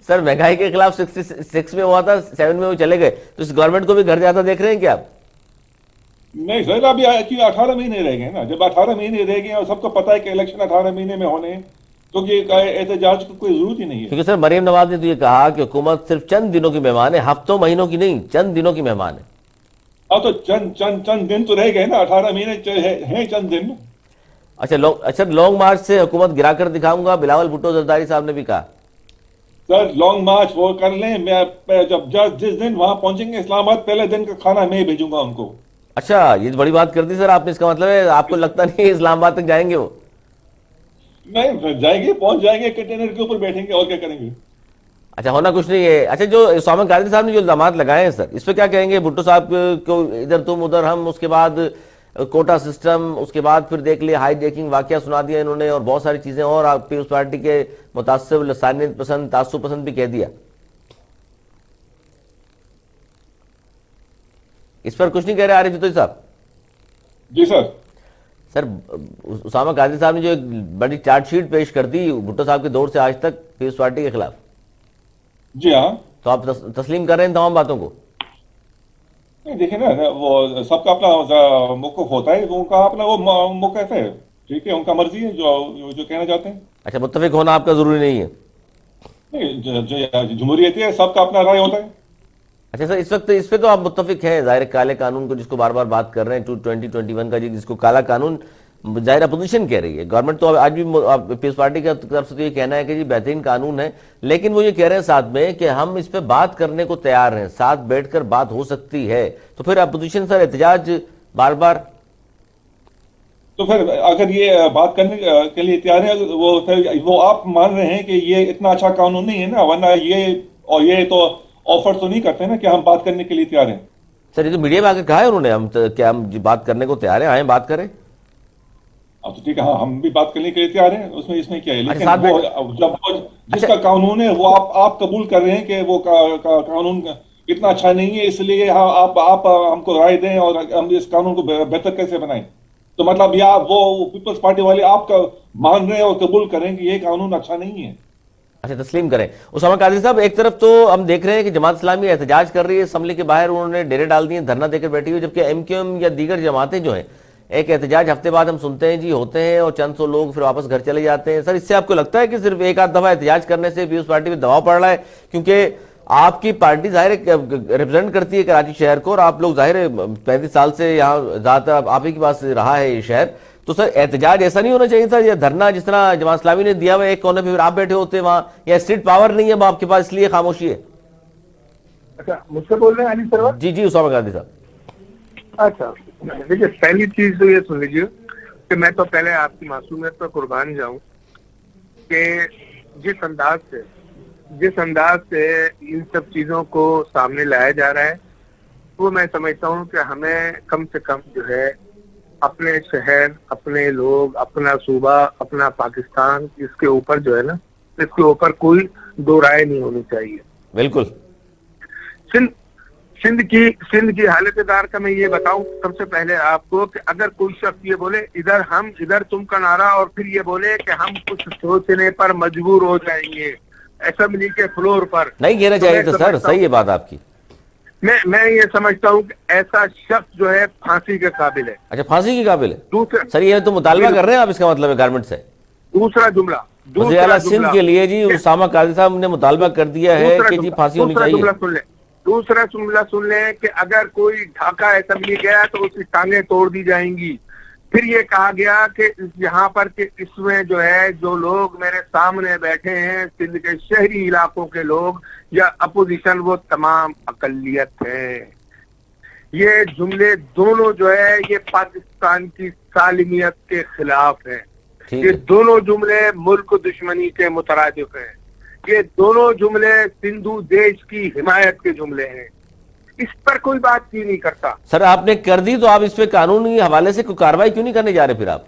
S1: سر مہنگائی کے خلاف 66 میں ہوا تھا, 7 میں وہ چلے گئے, تو اس گورنمنٹ کو بھی گھر جاتا دیکھ رہے ہیں کیا آپ؟
S4: نہیں سر, ابھی 18 مہینے رہ گئے نا. جب 18 مہینے رہ گئے اور سب کو پتا ہے کہ الیکشن 18 مہینے میں ہونے ہیں, تو یہ احتجاج کو کوئی ضرورت ہی نہیں ہے.
S1: کیونکہ سر مریم نواز نے تو یہ کہا کہ حکومت صرف چند دنوں کی مہمان ہے, ہفتوں مہینوں کی نہیں, چند دنوں کی مہمان ہے.
S4: اب تو چند دن تو رہ گئے نا, 18 مہینے ہیں چند دن.
S1: اچھا, لانگ مارچ سے حکومت گرا کر دکھاؤں گا, بلاول بھٹو زرداری صاحب نے بھی کہا.
S4: سر لانگ مارچ وہ کر لیں, میں جس دن وہاں پہنچیں گے اسلام آباد, پہلے دن کا کھانا میں ہی بھیجوں گا ان کو.
S1: اچھا, یہ بڑی بات کر دی سر آپ نے. اس کا مطلب ہے آپ کو لگتا نہیں اسلام آباد تک جائیں گے وہ؟
S4: نہیں جائیں گے, پہنچ جائیں گے, کنٹینر کے اوپر بیٹھیں گے, اور کیا کریں گے.
S1: اچھا, ہونا کچھ نہیں ہے. اچھا, جو اسامہ قادری صاحب نے جو الزامات لگائے ہیں سر, اس پہ کیا کہیں گے؟ بھٹو صاحب کو ادھر تم ادھر ہم, اس کے بعد کوٹا سسٹم, اس کے بعد پھر دیکھ لیں ہائی جیکنگ واقعہ سنا دیا انہوں نے, اور بہت ساری چیزیں, اور پیپلز پارٹی کے متعصب, لسانیت پسند, تعصب پسند بھی کہہ دیا. اس پر کچھ نہیں کہہ رہے عارف جتوئی صاحب؟
S4: جی سر.
S1: سر اسامہ قادری صاحب نے جو ایک بڑی چارج شیٹ پیش کر دی بھٹو صاحب کے دور سے آج تک پیپلز پارٹی کے خلاف,
S4: جی ہاں,
S1: تو آپ تسلیم کر رہے ہیں تمام باتوں کو؟
S4: نہیں دیکھیں نا, وہ سب کا اپنا موقف ہوتا ہے, ان کا اپنا وہ موقف ہے, ٹھیک ہے, ان کا مرضی ہے جو کہنا چاہتے ہیں.
S1: اچھا, متفق ہونا آپ کا ضروری نہیں ہے؟
S4: نہیں, جمہوریت ہے, سب کا اپنا رائے ہوتا ہے.
S1: اچھا سر, اس وقت اس پہ تو آپ متفق ہیں ظاہر, کالے قانون کو جس کو بار بار بات کر رہے ہیں 2021 کا, جس کو کالا قانون ظاہر اپوزیشن کہہ رہی ہے، گورنمنٹ تو آج بھی پیپلز پارٹی کی طرف سے تو یہ کہنا ہے کہ جی بہترین قانون ہے، لیکن وہ یہ کہہ رہے ہیں ساتھ میں کہ ہم اس پہ بات کرنے کو تیار ہیں، ساتھ بیٹھ کر بات ہو سکتی ہے. تو پھر اپوزیشن سر احتجاج بار بار،
S4: تو پھر اگر یہ بات کرنے کے لیے تیار ہے وہ آپ مان رہے ہیں کہ یہ اتنا اچھا قانون نہیں ہے نا، ورنہ یہ تو آفر تو نہیں کرتے نا کہ ہم بات کرنے کے لیے تیار ہیں.
S1: سر یہ تو میڈیا میں آ کے کہا ہے انہوں نے کہ ہم بات کرنے کو تیار ہیں، آئیں بات کریں.
S4: تو ٹھیک ہے، ہم بھی بات کرنے کے لیے تیار ہیں، اس میں کیا ہے، لیکن
S1: ساتھ
S4: وہ جب جس کا قانون ہے وہ آپ قبول کر رہے ہیں کہ وہ قانون اتنا اچھا نہیں ہے، اس لیے آپ ہم کو رائے دیں اور ہم اس قانون کو بہتر کیسے بنائیں. تو مطلب یا وہ پیپلز پارٹی والے آپ کا مان رہے ہیں اور قبول کریں کہ یہ قانون اچھا نہیں ہے.
S1: اچھا تسلیم کریں. اسامہ قادری صاحب، ایک طرف تو ہم دیکھ رہے ہیں کہ جماعت اسلامی احتجاج کر رہی ہے، اسمبلی کے باہر انہوں نے ڈیرے ڈال دیے، دھرنا دے کر بیٹھی ہوئی، جبکہ ایم کیو ایم یا دیگر جماعتیں جو ہیں ایک احتجاج ہفتے بعد ہم سنتے ہیں جی ہوتے ہیں اور چند سو لوگ پھر واپس گھر چلے جاتے ہیں. سر اس سے آپ کو لگتا ہے کہ صرف ایک آدھ دفعہ احتجاج کرنے سے پیپلز پارٹی پہ دباؤ پڑ رہا ہے؟ کیونکہ آپ کی پارٹی ظاہر ریپرزینٹ کرتی ہے کراچی شہر کو، اور آپ لوگ ظاہر 35 سال سے یہاں زیادہ تر آپ ہی کے پاس رہا ہے یہ شہر. تو سر احتجاج ایسا نہیں ہونا چاہیے تھا یا دھرنا جس طرح جماعت اسلامی نے دیا ہوا ایک کونے پہ پھر آپ بیٹھے ہوتے وہاں، یا اسٹیٹ پاور نہیں ہے آپ کے پاس اس لیے خاموشی ہے؟
S2: اچھا مجھ سے بول رہے ہیں علی سرور؟
S1: جی جی اسامہ قادری صاحب.
S2: اچھا دیکھیے، پہلی چیز تو یہ سن لیجیے کہ میں تو پہلے آپ کی معصومیت پر قربان جاؤں کہ جس انداز سے ان سب چیزوں کو سامنے لایا جا رہا ہے وہ میں سمجھتا ہوں کہ ہمیں کم سے کم جو ہے اپنے شہر، اپنے لوگ، اپنا صوبہ، اپنا پاکستان، اس کے اوپر جو ہے نا، اس کے اوپر کوئی دو رائے نہیں ہونی چاہیے.
S1: بالکل.
S2: سندھ کی حالت دار کا میں یہ بتاؤں سب سے پہلے آپ کو کہ اگر کوئی شخص یہ بولے ادھر تم کا نعرہ، اور پھر یہ بولے کہ ہم کچھ سوچنے پر مجبور ہو جائیں گے اسمبلی کے فلور پر،
S1: نہیں کہنا چاہیے تھا سر، صحیح ہے بات آپ کی.
S2: میں یہ سمجھتا ہوں کہ ایسا شخص جو ہے پھانسی کے قابل ہے.
S1: اچھا پھانسی کے قابل ہے.
S2: دوسرا
S1: سر یہ تو مطالبہ کر رہے ہیں آپ، اس کا مطلب ہے گورنمنٹ سے.
S2: دوسرا جملہ
S1: وزیر اعلیٰ سندھ کے لیے جی اسامہ قادری صاحب نے مطالبہ کر دیا ہے کہ جی پھانسی ہونی چاہیے.
S2: دوسرا جملہ سن لیں کہ اگر کوئی ڈھاکہ اسمبلی گیا تو اس کی ٹانگیں توڑ دی جائیں گی. پھر یہ کہا گیا کہ یہاں پر کہ اس میں جو ہے جو لوگ میرے سامنے بیٹھے ہیں سندھ کے شہری علاقوں کے لوگ یا اپوزیشن، وہ تمام اقلیت ہیں. یہ جملے دونوں جو ہے یہ پاکستان کی سالمیت کے خلاف ہیں. یہ دونوں جملے ملک دشمنی کے مترادف ہیں. یہ دونوں جملے سندھو دیش کی حمایت کے جملے ہیں. اس پر کوئی بات کیوں نہیں کرتا؟
S1: سر آپ نے کر دی تو آپ اس پہ قانونی حوالے سے کوئی کارروائی کیوں نہیں کرنے جا رہے پھر آپ؟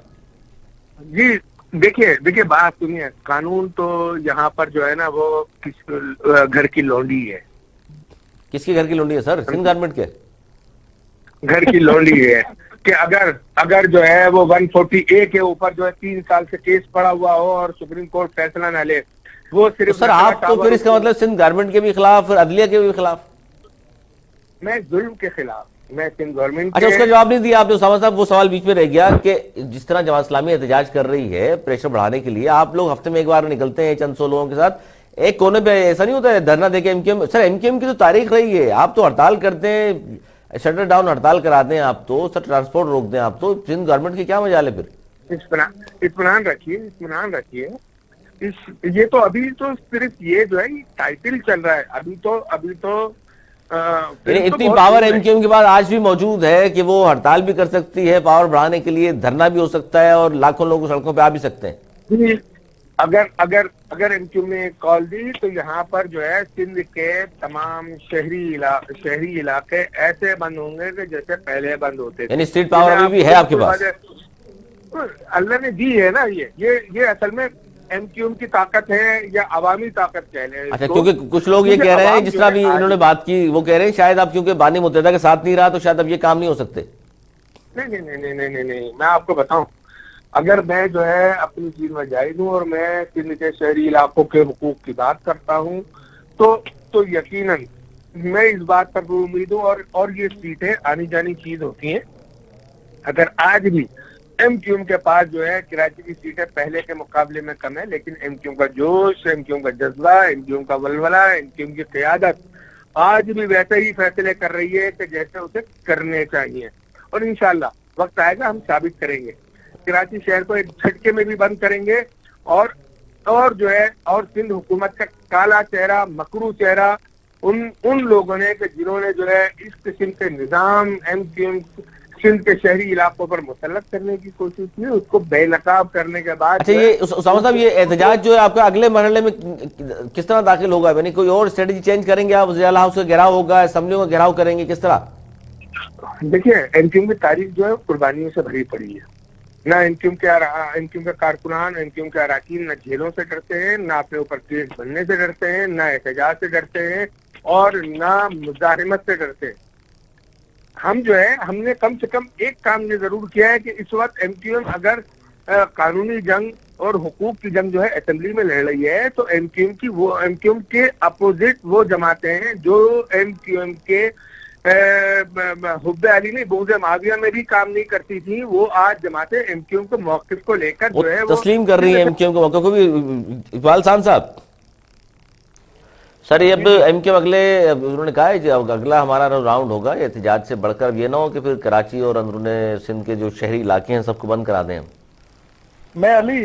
S2: جی دیکھیے بات سنیے، قانون تو یہاں پر جو ہے نا وہ کس گھر کی لونڈی ہے.
S1: کس کے گھر کی لونڈی ہے سر؟ سندھ گورنمنٹ کے
S2: گھر کی لونڈی ہے کہ اگر جو ہے وہ 140A کے اوپر جو ہے 3 سال سے کیس پڑا ہوا ہو اور سپریم کورٹ فیصلہ نہ لے، وہ صرف
S1: سر آپ تو پھر اس کا مطلب سندھ گورنمنٹ کے بھی خلاف، عدلیہ کے بھی خلاف؟
S2: میں ظلم کے خلاف، میں سندھ گورنمنٹ.
S1: اچھا اس کا جواب نہیں دیا آپ نے اسامہ صاحب. وہ سوال بیچ میں رہ گیا کہ جس طرح جماعت اسلامی احتجاج کر رہی ہے پریشر بڑھانے کے لیے، آپ لوگ ہفتے میں ایک بار نکلتے ہیں چند سو لوگوں کے ساتھ ایک کونے پہ، ایسا نہیں ہوتا ہے دھرنا دے کے ایم کیو ایم؟ سر ایم کیو ایم کی تو تاریخ رہی ہے، آپ تو ہڑتال کرتے ہیں، شٹر ڈاؤن ہڑتال کراتے ہیں آپ تو، سر ٹرانسپورٹ روک دیں آپ تو، سندھ گورنمنٹ کی کیا مجال ہے پھر؟
S2: اطمینان رکھیے. یہ تو ابھی تو صرف یہ جو ہے ٹائٹل چل رہا ہے. ابھی تو
S1: اتنی پاور ایم کیو ایم کے بعد آج بھی موجود ہے کہ وہ ہڑتال بھی کر سکتی ہے پاور بڑھانے کے لیے، دھرنا بھی ہو سکتا ہے اور لاکھوں لوگ سڑکوں پہ آ بھی سکتے ہیں.
S2: اگر ایم کیو نے کال دی تو یہاں پر جو ہے سندھ کے تمام شہری علاقے ایسے بند ہوں گے کہ جیسے پہلے بند ہوتے تھے.
S1: یعنی اسٹیٹ پاور ابھی بھی ہے آپ کے پاس؟
S2: اللہ نے دی ہے نا. یہ اصل میں ایم کیو ایم کی طاقت ہے یا عوامی طاقت کہہ لیں.
S1: اچھا کیونکہ کچھ لوگ یہ کہہ رہے ہیں جس طرح بھی انہوں نے بات کی، وہ کہہ رہے ہیں شاید اب کیونکہ بانی متحدہ کے ساتھ نہیں رہا تو شاید اب یہ کام نہیں ہو سکتے.
S2: نہیں، میں آپ کو بتاؤں، اگر میں جو ہے اپنی چیز میں جائز ہوں اور میں سندھ کے شہری علاقوں کے حقوق کی بات کرتا ہوں تو یقیناً میں اس بات پر امید ہوں اور یہ سیٹیں آنی جانی چیز ہوتی ہیں. اگر آج بھی ایم کیو ایم کے پاس جو ہے کراچی کی سیٹیں پہلے کے مقابلے میں کم ہے، لیکن ایم کیو ایم کا جوش، ایم کیو ایم کا جذبہ، ایم کیو ایم کا ولولہ، ایم کیو ایم کی قیادت آج بھی ویسے ہی فیصلے کر رہی ہے کہ جیسے اسے کرنے چاہیے. اور انشاءاللہ وقت آئے گا ہم ثابت کریں گے कराची शहर को एक झटके में भी बंद करेंगे और जो है और सिंध हुकूमत का काला चेहरा, मकरू चेहरा उन लोगों ने कि जिन्होंने जो है इस किस्म के निजाम MQM सिंध के शहरी इलाकों पर मुसल्लत करने की कोशिश की, उसको बेनकाब करने के बाद।
S1: अच्छा, ये उसामा साहब, ये एहतजाज जो है आपका अगले मरहले में किस तरह दाखिल होगा? यानी कोई और स्ट्रेटजी चेंज करेंगे आप? वज़ीर आला हाउस का घेराव होगा, असेंबलियों का घेराव करेंगे, किस तरह?
S2: देखिए, MQM की तारीख जो है कुर्बानियों से भरी पड़ी है। ना MQM के कारकुनान, MQM के अरकान न जेलों से डरते हैं, ना अपने ऊपर केस बनने से डरते हैं, ना एहतजाज से डरते हैं और ना मुजाहिमत से डरते हैं। हम जो है हमने कम से कम एक काम ये जरूर किया है कि इस वक्त MQM अगर कानूनी जंग और हुकूक की जंग जो है असेंबली में लड़ रही है, तो MQM के अपोजिट वो जमातें हैं जो MQM के हुब्बे अली नहीं, बोझे माविया में भी काम नहीं करती थी, वो आज जमातें MQM के मौक़िफ़ को लेकर जो है वो
S1: तस्लीम कर रही है MQM के मौक़िफ़ को भी। इकबाल खान साहब, सर ये अब MQM उन्होंने कहा है जो अगला हमारा राउंड होगा एहतजाज से बढ़कर, ये ना हो कि फिर कराची और अंदरून सिंध के जो शहरी इलाके हैं सबको बंद करा दें।
S3: मैं अली,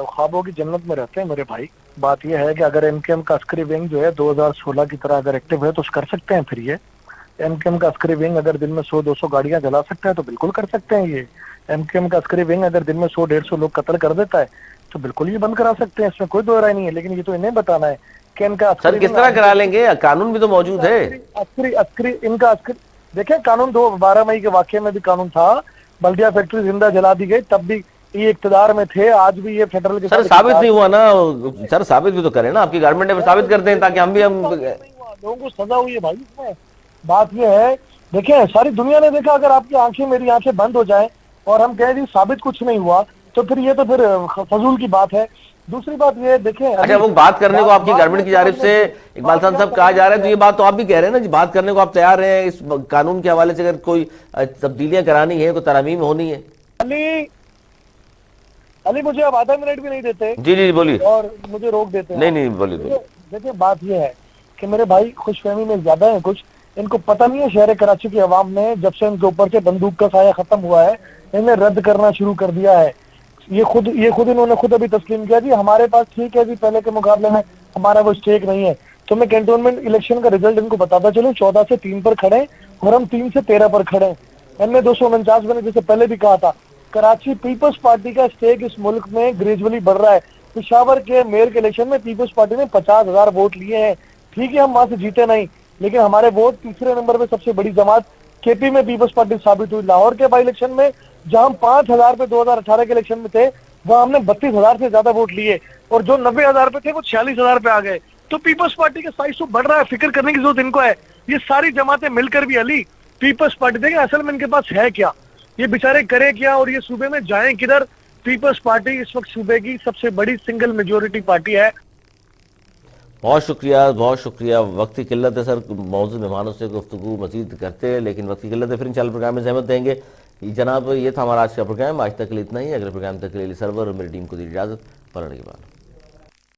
S3: ख्वाबों की जन्नत में रहते हैं मेरे भाई। बात यह है कि अगर MQM का अस्करी विंग जो है 2016 की तरह अगर एक्टिव है तो कर सकते हैं। फिर ये MQM का अस्करी विंग अगर दिन में 100-200 गाड़ियां जला सकता है तो बिल्कुल कर सकते हैं। ये MQM का अस्करी विंग अगर दिन में 100-150 लोग कत्ल कर देता है तो बिल्कुल ये बंद करा सकते हैं, इसमें कोई दो राय नहीं है। लेकिन ये तो इन्हें बताना है कि इनका
S1: सर किस तरह करा लेंगे? कानून भी तो मौजूद है।
S3: इनका देखिए, कानून 12 मई के वाकये में भी कानून था, बल्दिया फैक्ट्री जिंदा जला दी गई, तब भी ये इक्तदार में थे, आज भी ये फेडरल के
S1: सर साबित नहीं हुआ ना? सर साबित भी तो करें ना, आपकी गवर्नमेंट ने साबित कर दें ताकि हम
S3: लोगों को सजा हुई है भाई। इसमें बात ये है, देखिए सारी दुनिया ने देखा, अगर आपकी आंखें मेरी आंखें बंद हो जाए और हम कहें जी साबित कुछ नहीं हुआ तो फिर ये तो फिर फजूल की बात है। दूसरी बात ये देखें,
S1: अच्छा वो बात करने को आपकी गवर्नमेंट की जानिब से इकबाल खान साहब कहा जा रहा है, तो ये बात तो आप भी कह रहे हैं ना जी, बात करने को आप तैयार हैं इस कानून के हवाले से? अगर कोई तब्दीलियां करानी है, कोई तरमीम होनी है।
S3: अली मुझे अब आधा मिनट भी नहीं देते।
S1: जी जी बोलिए।
S3: और मुझे रोक देते हैं।
S1: नहीं बोलिए।
S3: देखिए बात ये है कि मेरे भाई खुशफहमी में ज्यादा है कुछ, इनको पता नहीं है शहर कराची की आवाम ने जब से इनके ऊपर से बंदूक का साया खत्म हुआ है, इन्हें रद्द करना शुरू कर दिया है। ये खुद इन्होंने खुद अभी तस्लीम किया जी, हमारे पास ठीक है जी, पहले के मुकाबले में हमारा वो स्टेक नहीं है। तो मैं कैंटोनमेंट इलेक्शन का रिजल्ट इनको बताता चलूं, 14 से 3 पर खड़े और हम 3 से 13 पर खड़े। इनमें 249 मैंने जैसे पहले भी कहा था, कराची पीपल्स पार्टी का स्टेक इस मुल्क में ग्रेजुअली बढ़ रहा है। पेशावर के मेयर के इलेक्शन में पीपल्स पार्टी ने 50,000 वोट लिए हैं। ठीक है, हम वहां से जीते नहीं, लेकिन हमारे वोट तीसरे नंबर पे सबसे बड़ी जमात KP में पीपल्स पार्टी साबित हुई। लाहौर के बाई इलेक्शन में जहां हम 5,000 पे 2018 के इलेक्शन में थे, वहां हमने 32,000 से ज्यादा वोट लिए और जो 90,000 पे थे वो 46,000 पे आ गए। तो पीपल्स पार्टी का साइज तो बढ़ रहा है, फिक्र करने की जरूरत इनको है। ये सारी जमातें मिलकर भी अली पीपल्स पार्टी, देखें असल में इनके पास है क्या, ये बेचारे करें क्या और ये सूबे में जाएं किधर। पीपल्स पार्टी इस वक्त सूबे की सबसे बड़ी सिंगल मेजोरिटी पार्टी है।
S1: बहुत शुक्रिया। वक्त की किल्लत है सर, मौजूद मेहमानों से गुफ्तगू मजीद करते हैं, लेकिन वक्त की किल्लत है, फिर इंशाल्लाह प्रोग्राम में सहमत देंगे। जनाब ये था हमारा आज का प्रोग्राम। आज तक के लिए इतना ही। अगले प्रोग्राम तक के लिए सरवर और मेरी टीम को दी इजाज़त। पढ़ने के बाद